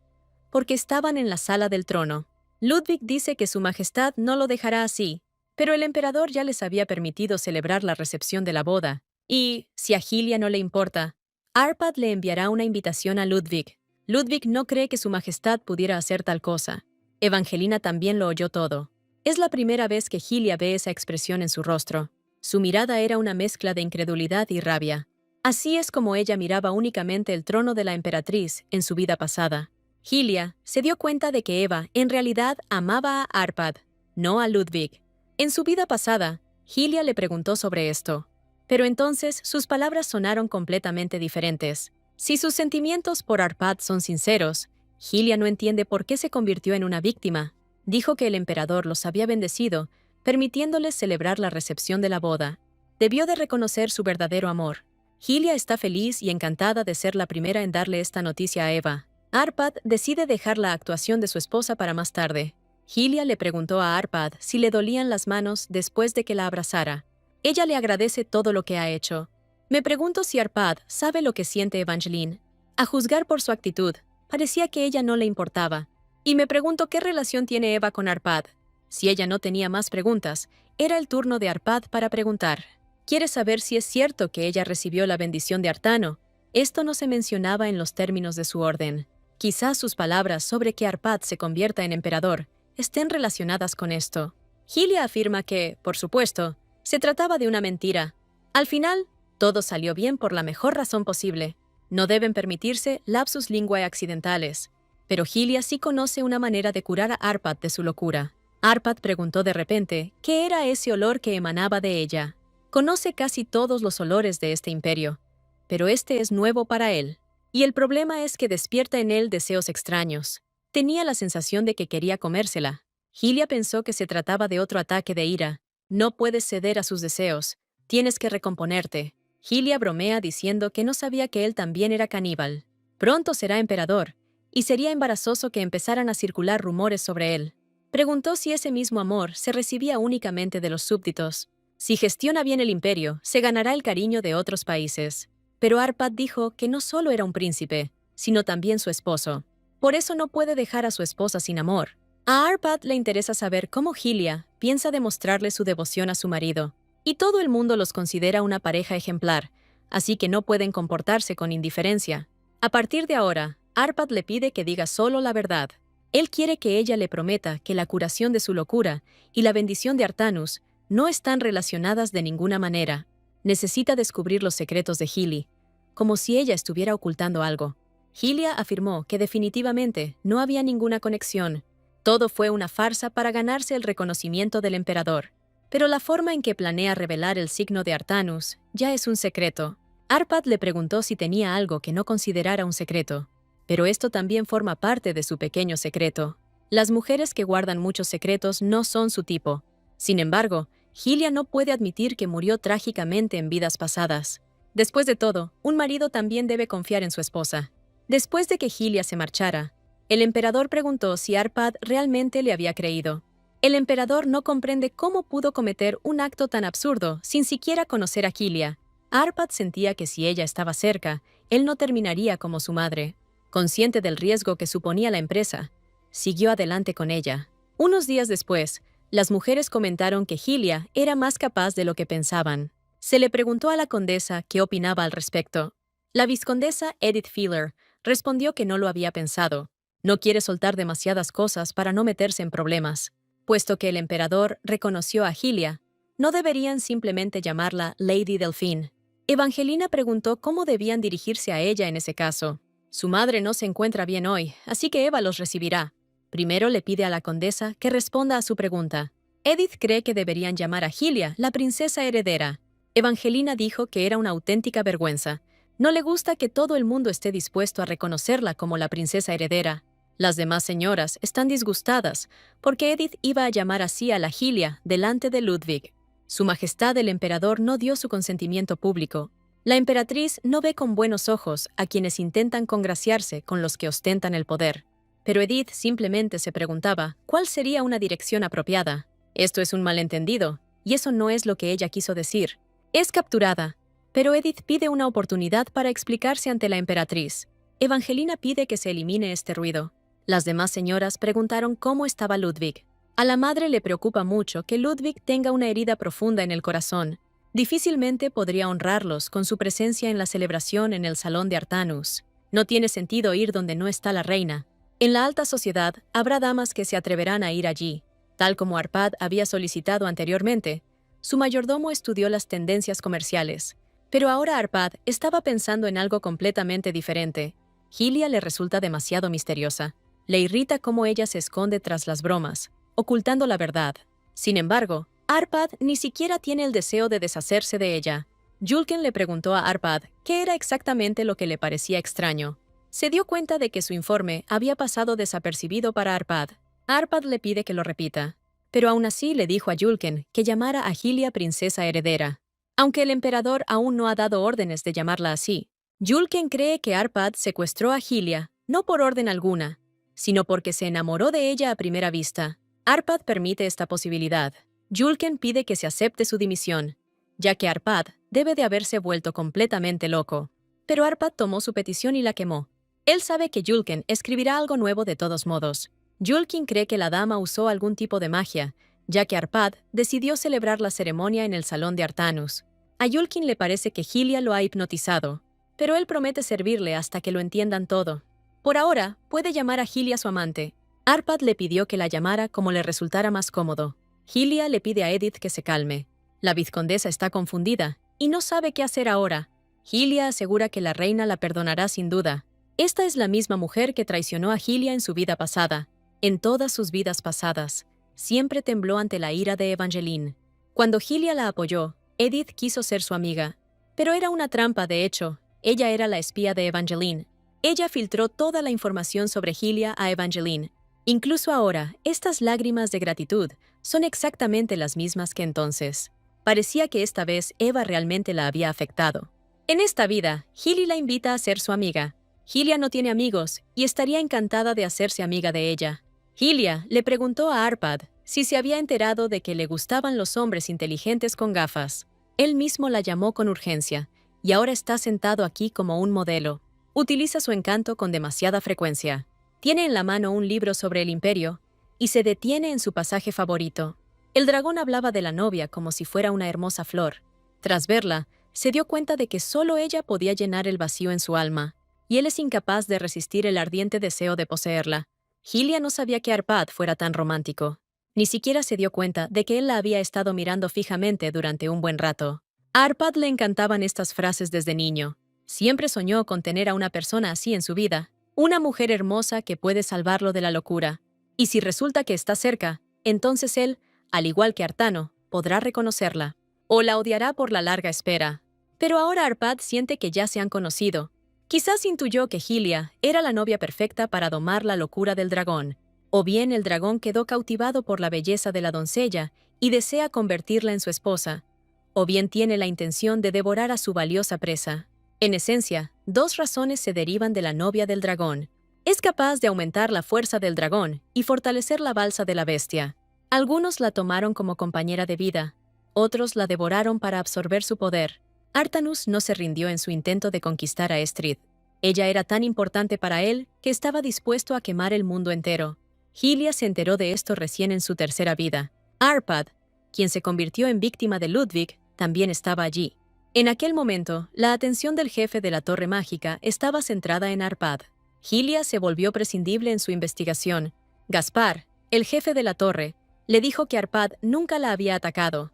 porque estaban en la sala del trono. Ludwig dice que su majestad no lo dejará así, pero el emperador ya les había permitido celebrar la recepción de la boda, y, si a Hylia no le importa, Arpad le enviará una invitación a Ludwig. Ludwig no cree que su majestad pudiera hacer tal cosa. Evangelina también lo oyó todo. Es la primera vez que Hylia ve esa expresión en su rostro. Su mirada era una mezcla de incredulidad y rabia. Así es como ella miraba únicamente el trono de la emperatriz en su vida pasada. Hylia se dio cuenta de que Eva en realidad amaba a Arpad, no a Ludwig. En su vida pasada, Hylia le preguntó sobre esto. Pero entonces sus palabras sonaron completamente diferentes. Si sus sentimientos por Arpad son sinceros, Hylia no entiende por qué se convirtió en una víctima. Dijo que el emperador los había bendecido, permitiéndoles celebrar la recepción de la boda. Debió de reconocer su verdadero amor. Hylia está feliz y encantada de ser la primera en darle esta noticia a Eva. Arpad decide dejar la actuación de su esposa para más tarde. Hylia le preguntó a Arpad si le dolían las manos después de que la abrazara. Ella le agradece todo lo que ha hecho. Me pregunto si Arpad sabe lo que siente Evangeline. A juzgar por su actitud, parecía que ella no le importaba. Y me pregunto qué relación tiene Eva con Arpad. Si ella no tenía más preguntas, era el turno de Arpad para preguntar. Quiere saber si es cierto que ella recibió la bendición de Artano. Esto no se mencionaba en los términos de su orden. Quizás sus palabras sobre que Arpad se convierta en emperador estén relacionadas con esto. Hylia afirma que, por supuesto, se trataba de una mentira. Al final, todo salió bien por la mejor razón posible. No deben permitirse lapsus linguae accidentales. Pero Hylia sí conoce una manera de curar a Arpad de su locura. Arpad preguntó de repente qué era ese olor que emanaba de ella. Conoce casi todos los olores de este imperio, pero este es nuevo para él. Y el problema es que despierta en él deseos extraños. Tenía la sensación de que quería comérsela. Hylia pensó que se trataba de otro ataque de ira. No puedes ceder a sus deseos. Tienes que recomponerte. Hylia bromea diciendo que no sabía que él también era caníbal. Pronto será emperador, y sería embarazoso que empezaran a circular rumores sobre él. Preguntó si ese mismo amor se recibía únicamente de los súbditos. Si gestiona bien el imperio, se ganará el cariño de otros países. Pero Arpad dijo que no solo era un príncipe, sino también su esposo. Por eso no puede dejar a su esposa sin amor. A Arpad le interesa saber cómo Hylia piensa demostrarle su devoción a su marido. Y todo el mundo los considera una pareja ejemplar, así que no pueden comportarse con indiferencia. A partir de ahora, Arpad le pide que diga solo la verdad. Él quiere que ella le prometa que la curación de su locura y la bendición de Artanus no están relacionadas de ninguna manera. Necesita descubrir los secretos de Hylia, como si ella estuviera ocultando algo. Hylia afirmó que definitivamente no había ninguna conexión. Todo fue una farsa para ganarse el reconocimiento del emperador. Pero la forma en que planea revelar el signo de Artanus ya es un secreto. Arpad le preguntó si tenía algo que no considerara un secreto. Pero esto también forma parte de su pequeño secreto. Las mujeres que guardan muchos secretos no son su tipo. Sin embargo, Hylia no puede admitir que murió trágicamente en vidas pasadas. Después de todo, un marido también debe confiar en su esposa. Después de que Hylia se marchara, el emperador preguntó si Arpad realmente le había creído. El emperador no comprende cómo pudo cometer un acto tan absurdo sin siquiera conocer a Hylia. Arpad sentía que si ella estaba cerca, él no terminaría como su madre. Consciente del riesgo que suponía la empresa, siguió adelante con ella. Unos días después, las mujeres comentaron que Hylia era más capaz de lo que pensaban. Se le preguntó a la condesa qué opinaba al respecto. La vizcondesa Edith Feeler respondió que no lo había pensado. No quiere soltar demasiadas cosas para no meterse en problemas. Puesto que el emperador reconoció a Hylia, no deberían simplemente llamarla Lady Delphine. Evangelina preguntó cómo debían dirigirse a ella en ese caso. Su madre no se encuentra bien hoy, así que Eva los recibirá. Primero le pide a la condesa que responda a su pregunta. Edith cree que deberían llamar a Hylia la princesa heredera. Evangelina dijo que era una auténtica vergüenza. No le gusta que todo el mundo esté dispuesto a reconocerla como la princesa heredera. Las demás señoras están disgustadas porque Edith iba a llamar así a la Hylia delante de Ludwig. Su Majestad el Emperador no dio su consentimiento público. La emperatriz no ve con buenos ojos a quienes intentan congraciarse con los que ostentan el poder. Pero Edith simplemente se preguntaba cuál sería una dirección apropiada. Esto es un malentendido, y eso no es lo que ella quiso decir. Es capturada, pero Edith pide una oportunidad para explicarse ante la emperatriz. Evangelina pide que se elimine este ruido. Las demás señoras preguntaron cómo estaba Ludwig. A la madre le preocupa mucho que Ludwig tenga una herida profunda en el corazón. Difícilmente podría honrarlos con su presencia en la celebración en el salón de Artanus. No tiene sentido ir donde no está la reina. En la alta sociedad habrá damas que se atreverán a ir allí. Tal como Arpad había solicitado anteriormente, su mayordomo estudió las tendencias comerciales. Pero ahora Arpad estaba pensando en algo completamente diferente. Hylia le resulta demasiado misteriosa. Le irrita cómo ella se esconde tras las bromas, ocultando la verdad. Sin embargo, Arpad ni siquiera tiene el deseo de deshacerse de ella. Julken le preguntó a Arpad qué era exactamente lo que le parecía extraño. Se dio cuenta de que su informe había pasado desapercibido para Arpad. Arpad le pide que lo repita, pero aún así le dijo a Julken que llamara a Hylia princesa heredera, aunque el emperador aún no ha dado órdenes de llamarla así. Julken cree que Arpad secuestró a Hylia, no por orden alguna, sino porque se enamoró de ella a primera vista. Arpad permite esta posibilidad. Julken pide que se acepte su dimisión, ya que Arpad debe de haberse vuelto completamente loco. Pero Arpad tomó su petición y la quemó. Él sabe que Julken escribirá algo nuevo de todos modos. Julken cree que la dama usó algún tipo de magia, ya que Arpad decidió celebrar la ceremonia en el salón de Artanus. A Julken le parece que Hylia lo ha hipnotizado, pero él promete servirle hasta que lo entiendan todo. Por ahora, puede llamar a Hylia su amante. Arpad le pidió que la llamara como le resultara más cómodo. Hylia le pide a Edith que se calme. La vizcondesa está confundida y no sabe qué hacer ahora. Hylia asegura que la reina la perdonará sin duda. Esta es la misma mujer que traicionó a Hylia en su vida pasada. En todas sus vidas pasadas, siempre tembló ante la ira de Evangeline. Cuando Hylia la apoyó, Edith quiso ser su amiga. Pero era una trampa, de hecho. Ella era la espía de Evangeline. Ella filtró toda la información sobre Hylia a Evangeline. Incluso ahora, estas lágrimas de gratitud son exactamente las mismas que entonces. Parecía que esta vez Eva realmente la había afectado. En esta vida, Hylia la invita a ser su amiga. Hylia no tiene amigos y estaría encantada de hacerse amiga de ella. Hylia le preguntó a Arpad si se había enterado de que le gustaban los hombres inteligentes con gafas. Él mismo la llamó con urgencia, y ahora está sentado aquí como un modelo. Utiliza su encanto con demasiada frecuencia. Tiene en la mano un libro sobre el imperio, y se detiene en su pasaje favorito. El dragón hablaba de la novia como si fuera una hermosa flor. Tras verla, se dio cuenta de que solo ella podía llenar el vacío en su alma, y él es incapaz de resistir el ardiente deseo de poseerla. Hylia no sabía que Arpad fuera tan romántico. Ni siquiera se dio cuenta de que él la había estado mirando fijamente durante un buen rato. A Arpad le encantaban estas frases desde niño. Siempre soñó con tener a una persona así en su vida, una mujer hermosa que puede salvarlo de la locura. Y si resulta que está cerca, entonces él, al igual que Artano, podrá reconocerla. O la odiará por la larga espera. Pero ahora Arpad siente que ya se han conocido. Quizás intuyó que Hylia era la novia perfecta para domar la locura del dragón, o bien el dragón quedó cautivado por la belleza de la doncella y desea convertirla en su esposa, o bien tiene la intención de devorar a su valiosa presa. En esencia, dos razones se derivan de la novia del dragón. Es capaz de aumentar la fuerza del dragón y fortalecer la balsa de la bestia. Algunos la tomaron como compañera de vida, otros la devoraron para absorber su poder. Artanus no se rindió en su intento de conquistar a Estrid. Ella era tan importante para él que estaba dispuesto a quemar el mundo entero. Hylia se enteró de esto recién en su tercera vida. Arpad, quien se convirtió en víctima de Ludwig, también estaba allí. En aquel momento, la atención del jefe de la Torre Mágica estaba centrada en Arpad. Hylia se volvió prescindible en su investigación. Gaspar, el jefe de la torre, le dijo que Arpad nunca la había atacado,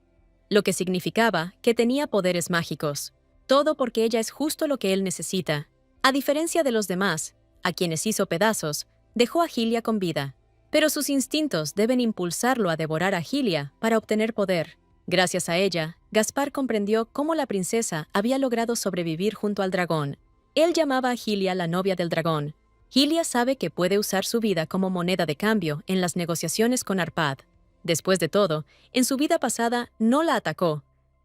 lo que significaba que tenía poderes mágicos. Todo porque ella es justo lo que él necesita. A diferencia de los demás, a quienes hizo pedazos, dejó a Hylia con vida. Pero sus instintos deben impulsarlo a devorar a Hylia para obtener poder. Gracias a ella, Gaspar comprendió cómo la princesa había logrado sobrevivir junto al dragón. Él llamaba a Hylia la novia del dragón. Hylia sabe que puede usar su vida como moneda de cambio en las negociaciones con Arpad. Después de todo, en su vida pasada no la atacó,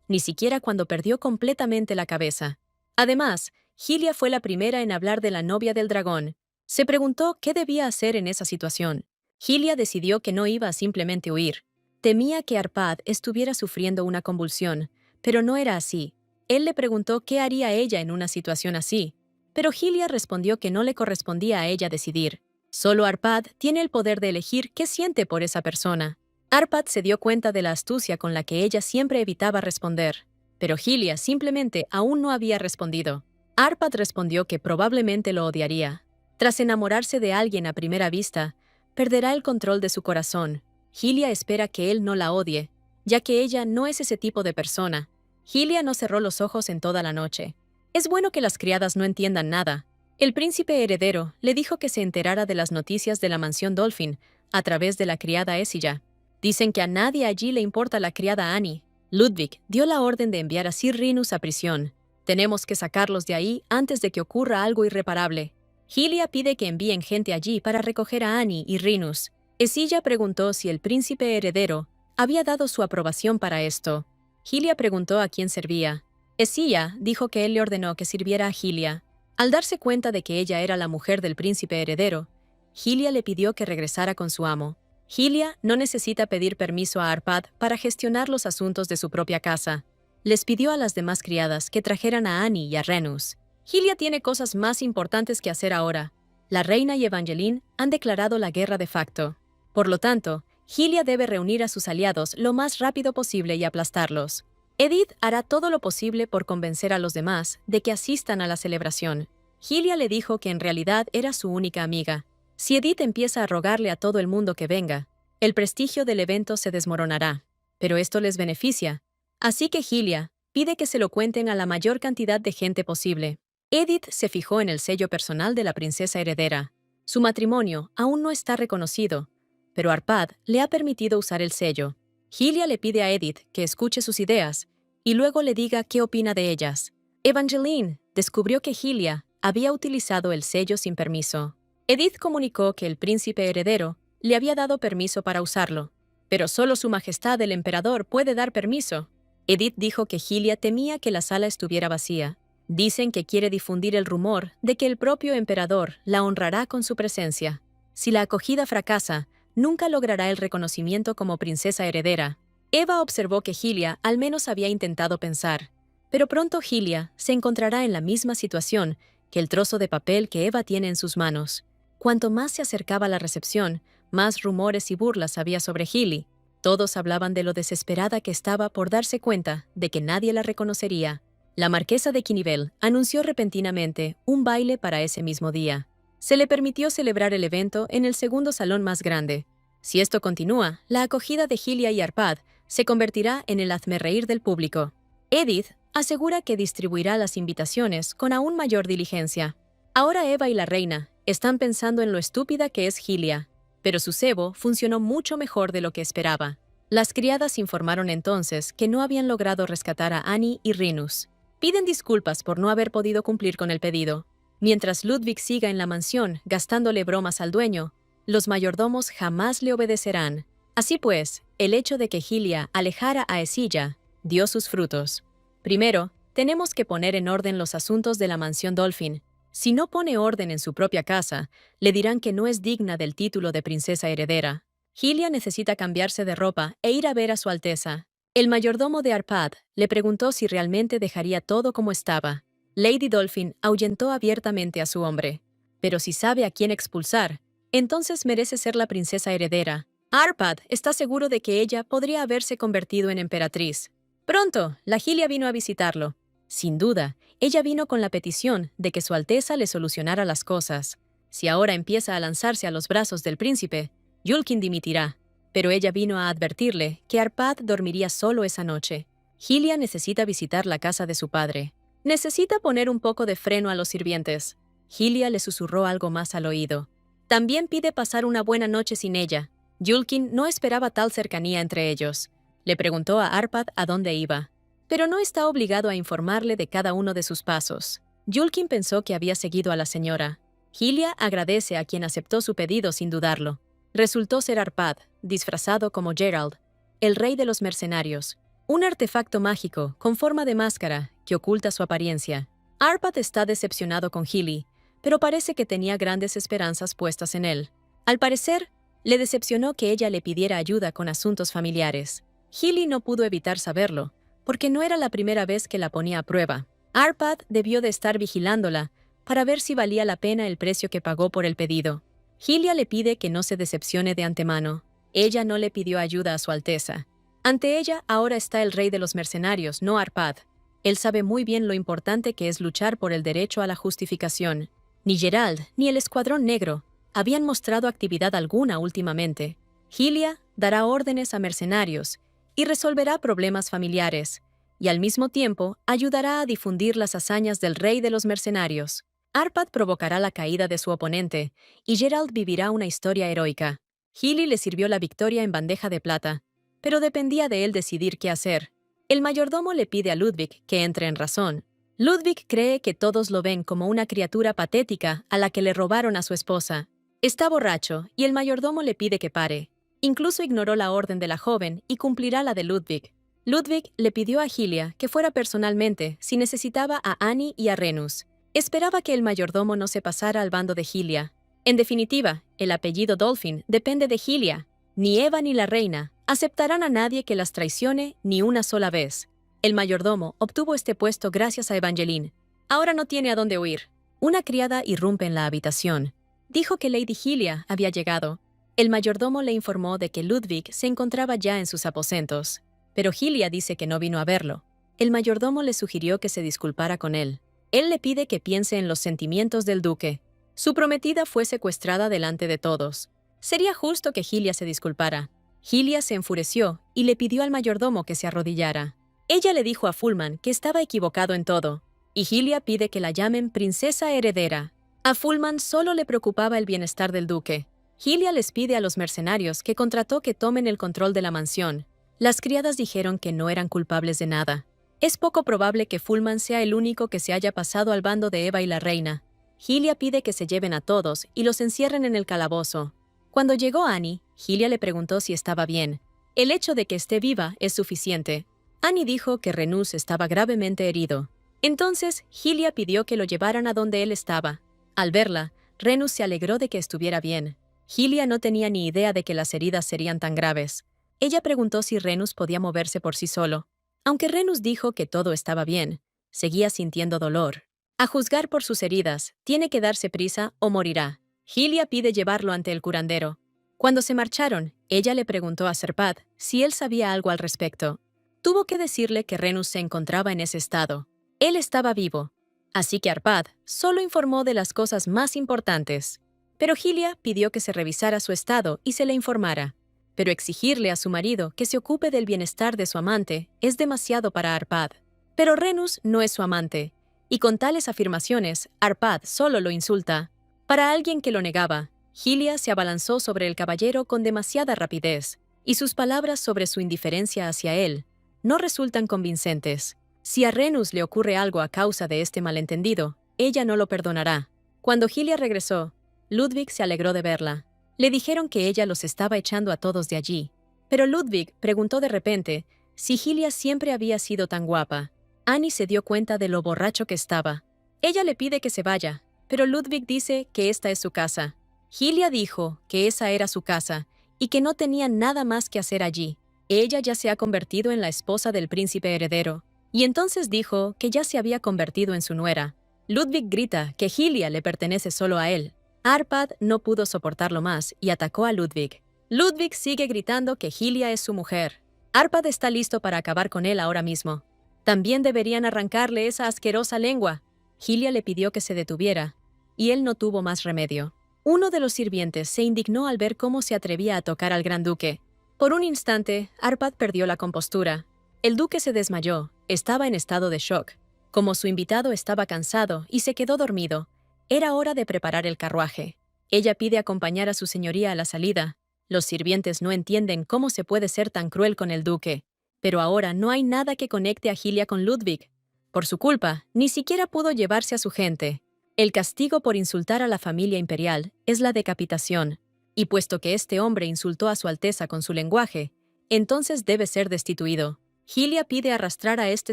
ni siquiera cuando perdió completamente la cabeza. Además, Hylia fue la primera en hablar de la novia del dragón. Se preguntó qué debía hacer en esa situación. Hylia decidió que no iba a simplemente huir. Temía que Arpad estuviera sufriendo una convulsión, pero no era así. Él le preguntó qué haría ella en una situación así, pero Hylia respondió que no le correspondía a ella decidir. Solo Arpad tiene el poder de elegir qué siente por esa persona. Arpad se dio cuenta de la astucia con la que ella siempre evitaba responder, pero Hylia simplemente aún no había respondido. Arpad respondió que probablemente lo odiaría. Tras enamorarse de alguien a primera vista, perderá el control de su corazón. Hylia espera que él no la odie, ya que ella no es ese tipo de persona. Hylia no cerró los ojos en toda la noche. Es bueno que las criadas no entiendan nada. El príncipe heredero le dijo que se enterara de las noticias de la mansión Dolphin a través de la criada Esilla. Dicen que a nadie allí le importa la criada Annie. Ludwig dio la orden de enviar a Sir Rinus a prisión. Tenemos que sacarlos de ahí antes de que ocurra algo irreparable. Hylia pide que envíen gente allí para recoger a Annie y Rinus. Esilla preguntó si el príncipe heredero había dado su aprobación para esto. Hylia preguntó a quién servía. Esilla dijo que él le ordenó que sirviera a Hylia. Al darse cuenta de que ella era la mujer del príncipe heredero, Hylia le pidió que regresara con su amo. Hylia no necesita pedir permiso a Arpad para gestionar los asuntos de su propia casa. Les pidió a las demás criadas que trajeran a Annie y a Renus. Hylia tiene cosas más importantes que hacer ahora. La reina y Evangeline han declarado la guerra de facto. Por lo tanto, Hylia debe reunir a sus aliados lo más rápido posible y aplastarlos. Edith hará todo lo posible por convencer a los demás de que asistan a la celebración. Hylia le dijo que en realidad era su única amiga. Si Edith empieza a rogarle a todo el mundo que venga, el prestigio del evento se desmoronará. Pero esto les beneficia. Así que Hylia pide que se lo cuenten a la mayor cantidad de gente posible. Edith se fijó en el sello personal de la princesa heredera. Su matrimonio aún no está reconocido, pero Arpad le ha permitido usar el sello. Hylia le pide a Edith que escuche sus ideas y luego le diga qué opina de ellas. Evangeline descubrió que Hylia había utilizado el sello sin permiso. Edith comunicó que el príncipe heredero le había dado permiso para usarlo, pero solo su majestad el emperador puede dar permiso. Edith dijo que Hylia temía que la sala estuviera vacía. Dicen que quiere difundir el rumor de que el propio emperador la honrará con su presencia. Si la acogida fracasa, nunca logrará el reconocimiento como princesa heredera. Eva observó que Hylia al menos había intentado pensar, pero pronto Hylia se encontrará en la misma situación que el trozo de papel que Eva tiene en sus manos. Cuanto más se acercaba la recepción, más rumores y burlas había sobre Hylia. Todos hablaban de lo desesperada que estaba por darse cuenta de que nadie la reconocería. La marquesa de Quinivel anunció repentinamente un baile para ese mismo día. Se le permitió celebrar el evento en el segundo salón más grande. Si esto continúa, la acogida de Hylia y Arpad se convertirá en el hazmerreír del público. Edith asegura que distribuirá las invitaciones con aún mayor diligencia. Ahora Eva y la reina están pensando en lo estúpida que es Hylia, pero su cebo funcionó mucho mejor de lo que esperaba. Las criadas informaron entonces que no habían logrado rescatar a Annie y Rinus. Piden disculpas por no haber podido cumplir con el pedido. Mientras Ludwig siga en la mansión gastándole bromas al dueño, los mayordomos jamás le obedecerán. Así pues, el hecho de que Hylia alejara a Esilla dio sus frutos. Primero, tenemos que poner en orden los asuntos de la mansión Dolphin. Si no pone orden en su propia casa, le dirán que no es digna del título de princesa heredera. Hylia necesita cambiarse de ropa e ir a ver a su Alteza. El mayordomo de Arpad le preguntó si realmente dejaría todo como estaba. Lady Dolphin ahuyentó abiertamente a su hombre. Pero si sabe a quién expulsar, entonces merece ser la princesa heredera. Arpad está seguro de que ella podría haberse convertido en emperatriz. Pronto, la Hylia vino a visitarlo. Sin duda, ella vino con la petición de que su Alteza le solucionara las cosas. Si ahora empieza a lanzarse a los brazos del príncipe, Yulkin dimitirá. Pero ella vino a advertirle que Arpad dormiría solo esa noche. Hylia necesita visitar la casa de su padre. Necesita poner un poco de freno a los sirvientes. Hylia le susurró algo más al oído. También pide pasar una buena noche sin ella. Yulkin no esperaba tal cercanía entre ellos. Le preguntó a Arpad a dónde iba, pero no está obligado a informarle de cada uno de sus pasos. Yulkin pensó que había seguido a la señora. Hylia agradece a quien aceptó su pedido sin dudarlo. Resultó ser Arpad, disfrazado como Gerald, el rey de los mercenarios, un artefacto mágico con forma de máscara que oculta su apariencia. Arpad está decepcionado con Hylia, pero parece que tenía grandes esperanzas puestas en él. Al parecer, le decepcionó que ella le pidiera ayuda con asuntos familiares. Hylia no pudo evitar saberlo, porque no era la primera vez que la ponía a prueba. Arpad debió de estar vigilándola para ver si valía la pena el precio que pagó por el pedido. Hylia le pide que no se decepcione de antemano. Ella no le pidió ayuda a su Alteza. Ante ella ahora está el rey de los mercenarios, no Arpad. Él sabe muy bien lo importante que es luchar por el derecho a la justificación. Ni Gerald ni el Escuadrón Negro habían mostrado actividad alguna últimamente. Hylia dará órdenes a mercenarios y resolverá problemas familiares, y al mismo tiempo ayudará a difundir las hazañas del rey de los mercenarios. Arpad provocará la caída de su oponente, y Gerald vivirá una historia heroica. Hylia le sirvió la victoria en bandeja de plata, pero dependía de él decidir qué hacer. El mayordomo le pide a Ludwig que entre en razón. Ludwig cree que todos lo ven como una criatura patética a la que le robaron a su esposa. Está borracho y el mayordomo le pide que pare. Incluso ignoró la orden de la joven y cumplirá la de Ludwig. Ludwig le pidió a Hylia que fuera personalmente si necesitaba a Annie y a Renus. Esperaba que el mayordomo no se pasara al bando de Hylia. En definitiva, el apellido Dolphin depende de Hylia. Ni Eva ni la reina aceptarán a nadie que las traicione ni una sola vez. El mayordomo obtuvo este puesto gracias a Evangeline. Ahora no tiene a dónde huir. Una criada irrumpe en la habitación. Dijo que Lady Hylia había llegado. El mayordomo le informó de que Ludwig se encontraba ya en sus aposentos. Pero Hylia dice que no vino a verlo. El mayordomo le sugirió que se disculpara con él. Él le pide que piense en los sentimientos del duque. Su prometida fue secuestrada delante de todos. Sería justo que Hylia se disculpara. Hylia se enfureció y le pidió al mayordomo que se arrodillara. Ella le dijo a Fullman que estaba equivocado en todo, y Hylia pide que la llamen princesa heredera. A Fullman solo le preocupaba el bienestar del duque. Hylia les pide a los mercenarios que contrató que tomen el control de la mansión. Las criadas dijeron que no eran culpables de nada. Es poco probable que Fullman sea el único que se haya pasado al bando de Eva y la reina. Hylia pide que se lleven a todos y los encierren en el calabozo. Cuando llegó Annie, Hylia le preguntó si estaba bien. El hecho de que esté viva es suficiente. Annie dijo que Renus estaba gravemente herido. Entonces, Hylia pidió que lo llevaran a donde él estaba. Al verla, Renus se alegró de que estuviera bien. Hylia no tenía ni idea de que las heridas serían tan graves. Ella preguntó si Renus podía moverse por sí solo. Aunque Renus dijo que todo estaba bien, seguía sintiendo dolor. A juzgar por sus heridas, tiene que darse prisa o morirá. Hylia pide llevarlo ante el curandero. Cuando se marcharon, ella le preguntó a Serpad si él sabía algo al respecto. Tuvo que decirle que Renus se encontraba en ese estado. Él estaba vivo. Así que Arpad solo informó de las cosas más importantes. Pero Hylia pidió que se revisara su estado y se le informara. Pero exigirle a su marido que se ocupe del bienestar de su amante es demasiado para Arpad. Pero Renus no es su amante, y con tales afirmaciones, Arpad solo lo insulta. Para alguien que lo negaba, Hylia se abalanzó sobre el caballero con demasiada rapidez, y sus palabras sobre su indiferencia hacia él no resultan convincentes. Si a Renus le ocurre algo a causa de este malentendido, ella no lo perdonará. Cuando Hylia regresó, Ludwig se alegró de verla. Le dijeron que ella los estaba echando a todos de allí. Pero Ludwig preguntó de repente si Hylia siempre había sido tan guapa. Annie se dio cuenta de lo borracho que estaba. Ella le pide que se vaya, pero Ludwig dice que esta es su casa. Hylia dijo que esa era su casa y que no tenía nada más que hacer allí. Ella ya se ha convertido en la esposa del príncipe heredero, y entonces dijo que ya se había convertido en su nuera. Ludwig grita que Hylia le pertenece solo a él. Arpad no pudo soportarlo más y atacó a Ludwig. Ludwig sigue gritando que Hylia es su mujer. Arpad está listo para acabar con él ahora mismo. También deberían arrancarle esa asquerosa lengua. Hylia le pidió que se detuviera, y él no tuvo más remedio. Uno de los sirvientes se indignó al ver cómo se atrevía a tocar al gran duque. Por un instante, Arpad perdió la compostura. El duque se desmayó, estaba en estado de shock. Como su invitado estaba cansado y se quedó dormido, era hora de preparar el carruaje. Ella pide acompañar a su señoría a la salida. Los sirvientes no entienden cómo se puede ser tan cruel con el duque. Pero ahora no hay nada que conecte a Hylia con Ludwig. Por su culpa, ni siquiera pudo llevarse a su gente. El castigo por insultar a la familia imperial es la decapitación. Y puesto que este hombre insultó a su Alteza con su lenguaje, entonces debe ser destituido. Hylia pide arrastrar a este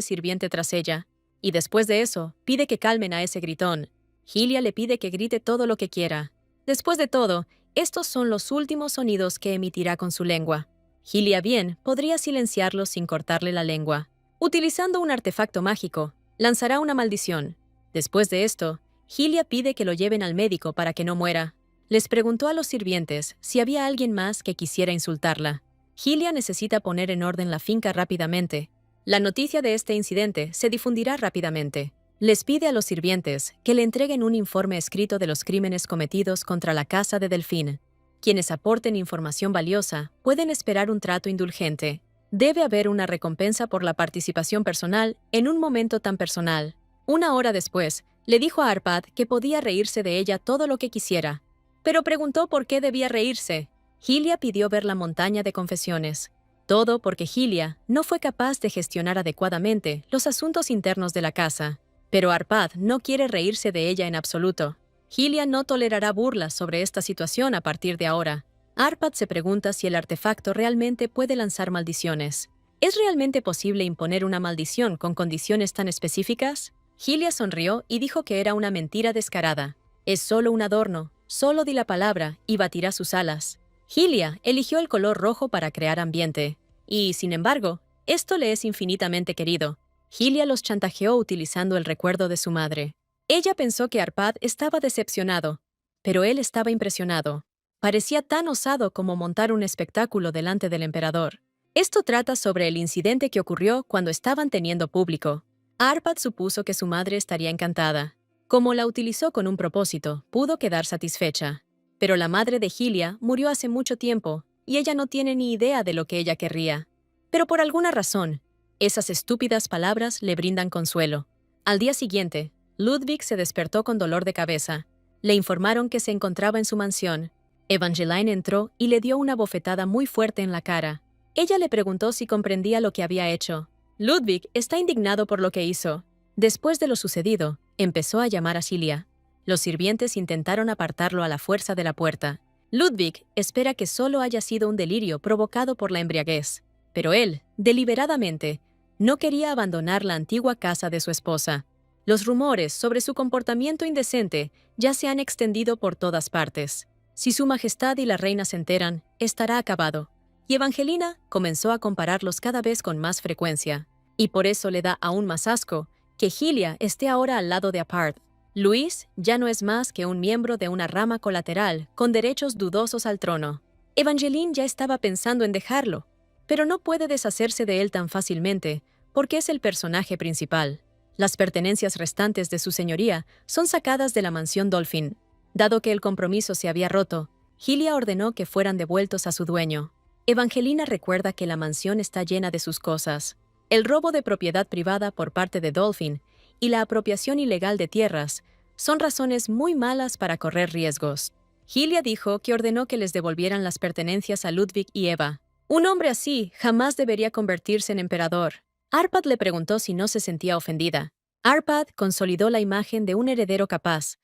sirviente tras ella, y después de eso, pide que calmen a ese gritón. Hylia le pide que grite todo lo que quiera. Después de todo, estos son los últimos sonidos que emitirá con su lengua. Hylia bien podría silenciarlo sin cortarle la lengua. Utilizando un artefacto mágico, lanzará una maldición. Después de esto, Hylia pide que lo lleven al médico para que no muera. Les preguntó a los sirvientes si había alguien más que quisiera insultarla. Hylia necesita poner en orden la finca rápidamente. La noticia de este incidente se difundirá rápidamente. Les pide a los sirvientes que le entreguen un informe escrito de los crímenes cometidos contra la casa de Delfín. Quienes aporten información valiosa pueden esperar un trato indulgente. Debe haber una recompensa por la participación personal en un momento tan personal. Una hora después, le dijo a Arpad que podía reírse de ella todo lo que quisiera. Pero preguntó por qué debía reírse. Hylia pidió ver la montaña de confesiones. Todo porque Hylia no fue capaz de gestionar adecuadamente los asuntos internos de la casa. Pero Arpad no quiere reírse de ella en absoluto. Hylia no tolerará burlas sobre esta situación a partir de ahora. Arpad se pregunta si el artefacto realmente puede lanzar maldiciones. ¿Es realmente posible imponer una maldición con condiciones tan específicas? Hylia sonrió y dijo que era una mentira descarada. Es solo un adorno, solo di la palabra y batirá sus alas. Hylia eligió el color rojo para crear ambiente. Y, sin embargo, esto le es infinitamente querido. Hylia los chantajeó utilizando el recuerdo de su madre. Ella pensó que Arpad estaba decepcionado, pero él estaba impresionado. Parecía tan osado como montar un espectáculo delante del emperador. Esto trata sobre el incidente que ocurrió cuando estaban teniendo público. Arpad supuso que su madre estaría encantada. Como la utilizó con un propósito, pudo quedar satisfecha. Pero la madre de Hylia murió hace mucho tiempo, y ella no tiene ni idea de lo que ella querría. Pero por alguna razón, esas estúpidas palabras le brindan consuelo. Al día siguiente, Ludwig se despertó con dolor de cabeza. Le informaron que se encontraba en su mansión. Evangeline entró y le dio una bofetada muy fuerte en la cara. Ella le preguntó si comprendía lo que había hecho. Ludwig está indignado por lo que hizo. Después de lo sucedido, empezó a llamar a Hylia. Los sirvientes intentaron apartarlo a la fuerza de la puerta. Ludwig espera que solo haya sido un delirio provocado por la embriaguez. Pero él, deliberadamente, no quería abandonar la antigua casa de su esposa. Los rumores sobre su comportamiento indecente ya se han extendido por todas partes. Si su majestad y la reina se enteran, estará acabado. Y Evangelina comenzó a compararlos cada vez con más frecuencia. Y por eso le da aún más asco que Hylia esté ahora al lado de Arpad. Luis ya no es más que un miembro de una rama colateral con derechos dudosos al trono. Evangeline ya estaba pensando en dejarlo, pero no puede deshacerse de él tan fácilmente porque es el personaje principal. Las pertenencias restantes de su señoría son sacadas de la mansión Dolphin. Dado que el compromiso se había roto, Hylia ordenó que fueran devueltos a su dueño. Evangelina recuerda que la mansión está llena de sus cosas. El robo de propiedad privada por parte de Dolphin y la apropiación ilegal de tierras son razones muy malas para correr riesgos. Hylia dijo que ordenó que les devolvieran las pertenencias a Ludwig y Eva. Un hombre así jamás debería convertirse en emperador. Arpad le preguntó si no se sentía ofendida. Arpad consolidó la imagen de un heredero capaz,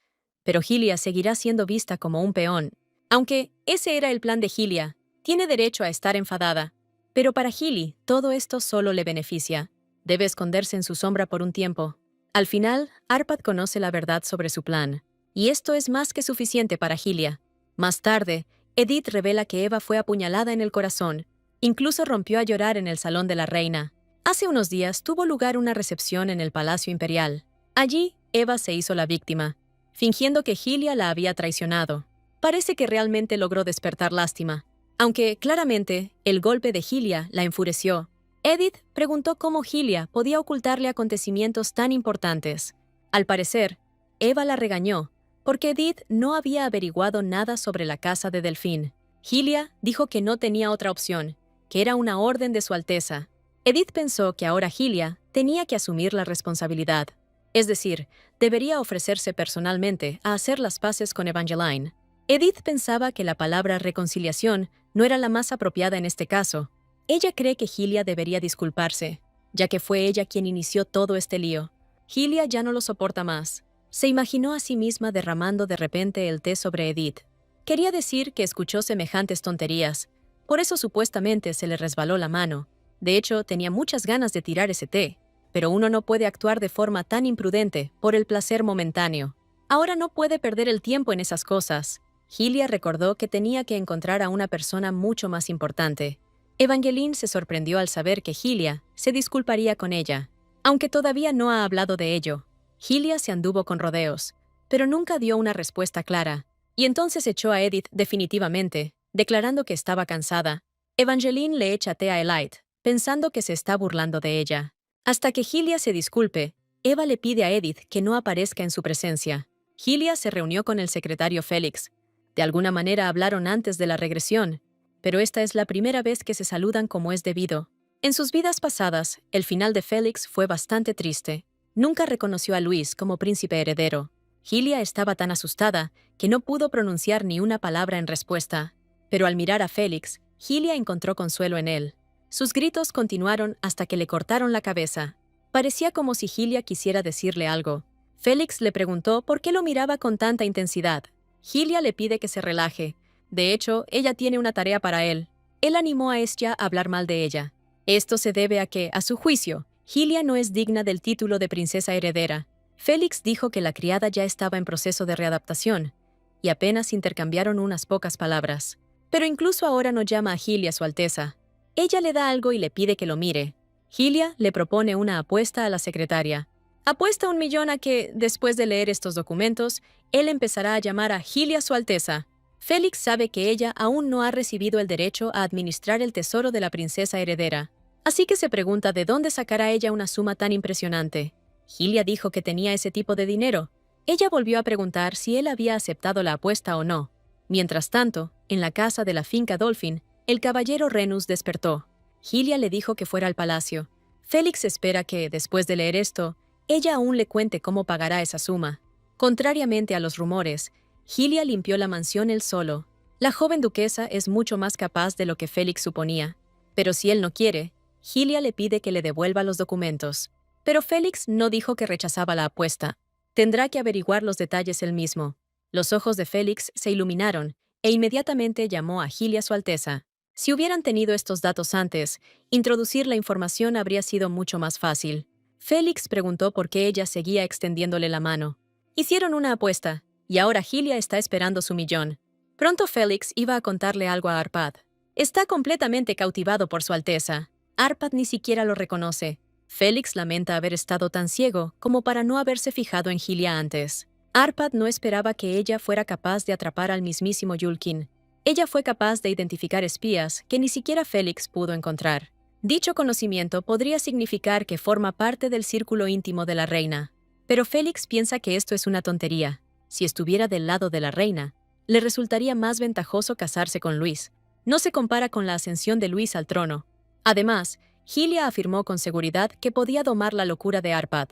pero Hylia seguirá siendo vista como un peón. Aunque ese era el plan de Hylia, tiene derecho a estar enfadada. Pero para Hylia, todo esto solo le beneficia. Debe esconderse en su sombra por un tiempo. Al final, Arpad conoce la verdad sobre su plan, y esto es más que suficiente para Hylia. Más tarde, Edith revela que Eva fue apuñalada en el corazón. Incluso rompió a llorar en el salón de la reina. Hace unos días tuvo lugar una recepción en el Palacio Imperial. Allí, Eva se hizo la víctima, fingiendo que Hylia la había traicionado. Parece que realmente logró despertar lástima, aunque, claramente, el golpe de Hylia la enfureció. Edith preguntó cómo Hylia podía ocultarle acontecimientos tan importantes. Al parecer, Eva la regañó, porque Edith no había averiguado nada sobre la casa de Delfín. Hylia dijo que no tenía otra opción, que era una orden de su Alteza. Edith pensó que ahora Hylia tenía que asumir la responsabilidad. Es decir, debería ofrecerse personalmente a hacer las paces con Evangeline. Edith pensaba que la palabra reconciliación no era la más apropiada en este caso. Ella cree que Hylia debería disculparse, ya que fue ella quien inició todo este lío. Hylia ya no lo soporta más. Se imaginó a sí misma derramando de repente el té sobre Edith. Quería decir que escuchó semejantes tonterías. Por eso supuestamente se le resbaló la mano. De hecho, tenía muchas ganas de tirar ese té. Pero uno no puede actuar de forma tan imprudente por el placer momentáneo. Ahora no puede perder el tiempo en esas cosas. Hylia recordó que tenía que encontrar a una persona mucho más importante. Evangeline se sorprendió al saber que Hylia se disculparía con ella, aunque todavía no ha hablado de ello. Hylia se anduvo con rodeos, pero nunca dio una respuesta clara, y entonces echó a Edith definitivamente, declarando que estaba cansada. Evangeline le echa té a Elite, pensando que se está burlando de ella. Hasta que Hylia se disculpe, Eva le pide a Edith que no aparezca en su presencia. Hylia se reunió con el secretario Félix. De alguna manera hablaron antes de la regresión, pero esta es la primera vez que se saludan como es debido. En sus vidas pasadas, el final de Félix fue bastante triste. Nunca reconoció a Luis como príncipe heredero. Hylia estaba tan asustada que no pudo pronunciar ni una palabra en respuesta. Pero al mirar a Félix, Hylia encontró consuelo en él. Sus gritos continuaron hasta que le cortaron la cabeza. Parecía como si Hylia quisiera decirle algo. Félix le preguntó por qué lo miraba con tanta intensidad. Hylia le pide que se relaje. De hecho, ella tiene una tarea para él. Él animó a Estia a hablar mal de ella. Esto se debe a que, a su juicio, Hylia no es digna del título de princesa heredera. Félix dijo que la criada ya estaba en proceso de readaptación, y apenas intercambiaron unas pocas palabras. Pero incluso ahora no llama a Hylia Su Alteza. Ella le da algo y le pide que lo mire. Hylia le propone una apuesta a la secretaria. Apuesta 1 millón a que, después de leer estos documentos, él empezará a llamar a Hylia Su Alteza. Félix sabe que ella aún no ha recibido el derecho a administrar el tesoro de la princesa heredera. Así que se pregunta de dónde sacará ella una suma tan impresionante. Hylia dijo que tenía ese tipo de dinero. Ella volvió a preguntar si él había aceptado la apuesta o no. Mientras tanto, en la casa de la finca Dolphin, el caballero Renus despertó. Hylia le dijo que fuera al palacio. Félix espera que, después de leer esto, ella aún le cuente cómo pagará esa suma. Contrariamente a los rumores, Hylia limpió la mansión él solo. La joven duquesa es mucho más capaz de lo que Félix suponía. Pero si él no quiere, Hylia le pide que le devuelva los documentos. Pero Félix no dijo que rechazaba la apuesta. Tendrá que averiguar los detalles él mismo. Los ojos de Félix se iluminaron e inmediatamente llamó a Hylia Su Alteza. Si hubieran tenido estos datos antes, introducir la información habría sido mucho más fácil. Félix preguntó por qué ella seguía extendiéndole la mano. Hicieron una apuesta, y ahora Hylia está esperando su 1 millón. Pronto Félix iba a contarle algo a Arpad. Está completamente cautivado por Su Alteza. Arpad ni siquiera lo reconoce. Félix lamenta haber estado tan ciego como para no haberse fijado en Hylia antes. Arpad no esperaba que ella fuera capaz de atrapar al mismísimo Yulkin. Ella fue capaz de identificar espías que ni siquiera Félix pudo encontrar. Dicho conocimiento podría significar que forma parte del círculo íntimo de la reina. Pero Félix piensa que esto es una tontería. Si estuviera del lado de la reina, le resultaría más ventajoso casarse con Luis. No se compara con la ascensión de Luis al trono. Además, Hylia afirmó con seguridad que podía domar la locura de Arpad.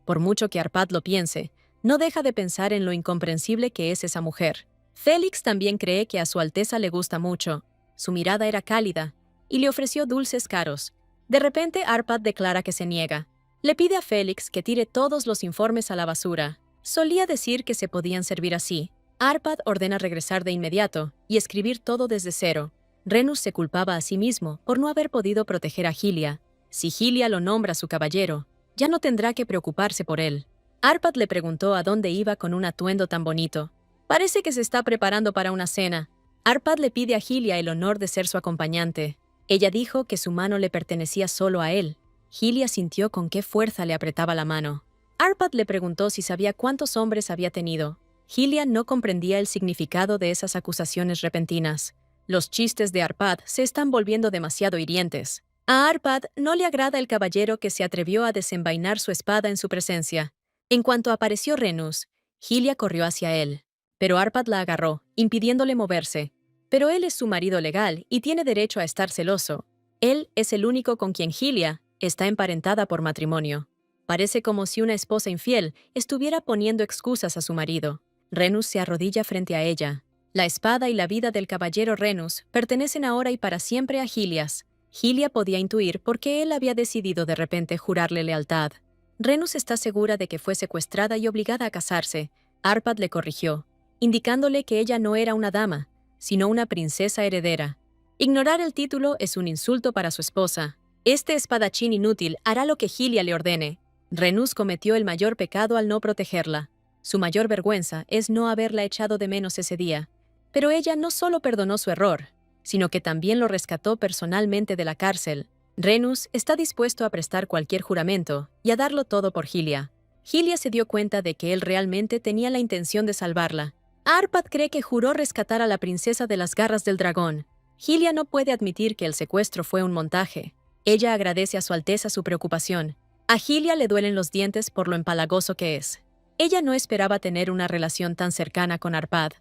Por mucho que Arpad lo piense, no deja de pensar en lo incomprensible que es esa mujer. Félix también cree que a Su Alteza le gusta mucho. Su mirada era cálida, y le ofreció dulces caros. De repente Arpad declara que se niega. Le pide a Félix que tire todos los informes a la basura. Solía decir que se podían servir así. Arpad ordena regresar de inmediato y escribir todo desde cero. Renus se culpaba a sí mismo por no haber podido proteger a Hylia. Si Hylia lo nombra su caballero, ya no tendrá que preocuparse por él. Arpad le preguntó a dónde iba con un atuendo tan bonito. Parece que se está preparando para una cena. Arpad le pide a Hylia el honor de ser su acompañante. Ella dijo que su mano le pertenecía solo a él. Hylia sintió con qué fuerza le apretaba la mano. Arpad le preguntó si sabía cuántos hombres había tenido. Hylia no comprendía el significado de esas acusaciones repentinas. Los chistes de Arpad se están volviendo demasiado hirientes. A Arpad no le agrada el caballero que se atrevió a desenvainar su espada en su presencia. En cuanto apareció Renus, Hylia corrió hacia él. Pero Arpad la agarró, impidiéndole moverse. Pero él es su marido legal y tiene derecho a estar celoso. Él es el único con quien Hylia está emparentada por matrimonio. Parece como si una esposa infiel estuviera poniendo excusas a su marido. Renus se arrodilla frente a ella. La espada y la vida del caballero Renus pertenecen ahora y para siempre a Hylias. Hylia podía intuir por qué él había decidido de repente jurarle lealtad. Renus está segura de que fue secuestrada y obligada a casarse. Arpad le corrigió, indicándole que ella no era una dama, sino una princesa heredera. Ignorar el título es un insulto para su esposa. Este espadachín inútil hará lo que Hylia le ordene. Renus cometió el mayor pecado al no protegerla. Su mayor vergüenza es no haberla echado de menos ese día. Pero ella no solo perdonó su error, sino que también lo rescató personalmente de la cárcel. Renus está dispuesto a prestar cualquier juramento y a darlo todo por Hylia. Hylia se dio cuenta de que él realmente tenía la intención de salvarla. Arpad cree que juró rescatar a la princesa de las garras del dragón. Hylia no puede admitir que el secuestro fue un montaje. Ella agradece a Su Alteza su preocupación. A Hylia le duelen los dientes por lo empalagoso que es. Ella no esperaba tener una relación tan cercana con Arpad.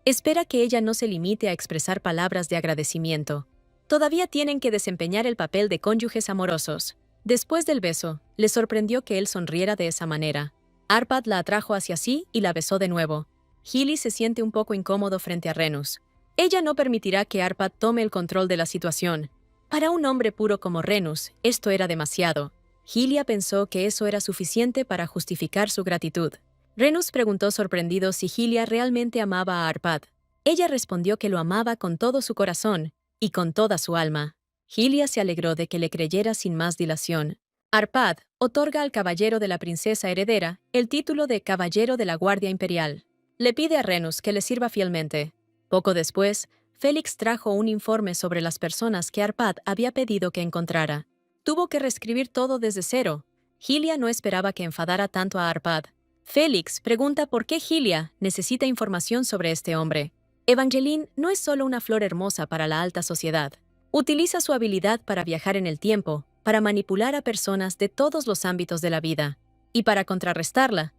Espera que ella no se limite a expresar palabras de agradecimiento. Todavía tienen que desempeñar el papel de cónyuges amorosos. Después del beso, le sorprendió que él sonriera de esa manera. Arpad la atrajo hacia sí y la besó de nuevo. Hylia se siente un poco incómodo frente a Renus. Ella no permitirá que Arpad tome el control de la situación. Para un hombre puro como Renus, esto era demasiado. Hylia pensó que eso era suficiente para justificar su gratitud. Renus preguntó sorprendido si Hylia realmente amaba a Arpad. Ella respondió que lo amaba con todo su corazón y con toda su alma. Hylia se alegró de que le creyera sin más dilación. Arpad otorga al caballero de la princesa heredera el título de Caballero de la Guardia Imperial. Le pide a Renus que le sirva fielmente. Poco después, Félix trajo un informe sobre las personas que Arpad había pedido que encontrara. Tuvo que reescribir todo desde cero. Hylia no esperaba que enfadara tanto a Arpad. Félix pregunta por qué Hylia necesita información sobre este hombre. Evangeline no es solo una flor hermosa para la alta sociedad. Utiliza su habilidad para viajar en el tiempo, para manipular a personas de todos los ámbitos de la vida. Y para contrarrestarla,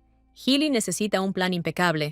Hylia necesita un plan impecable.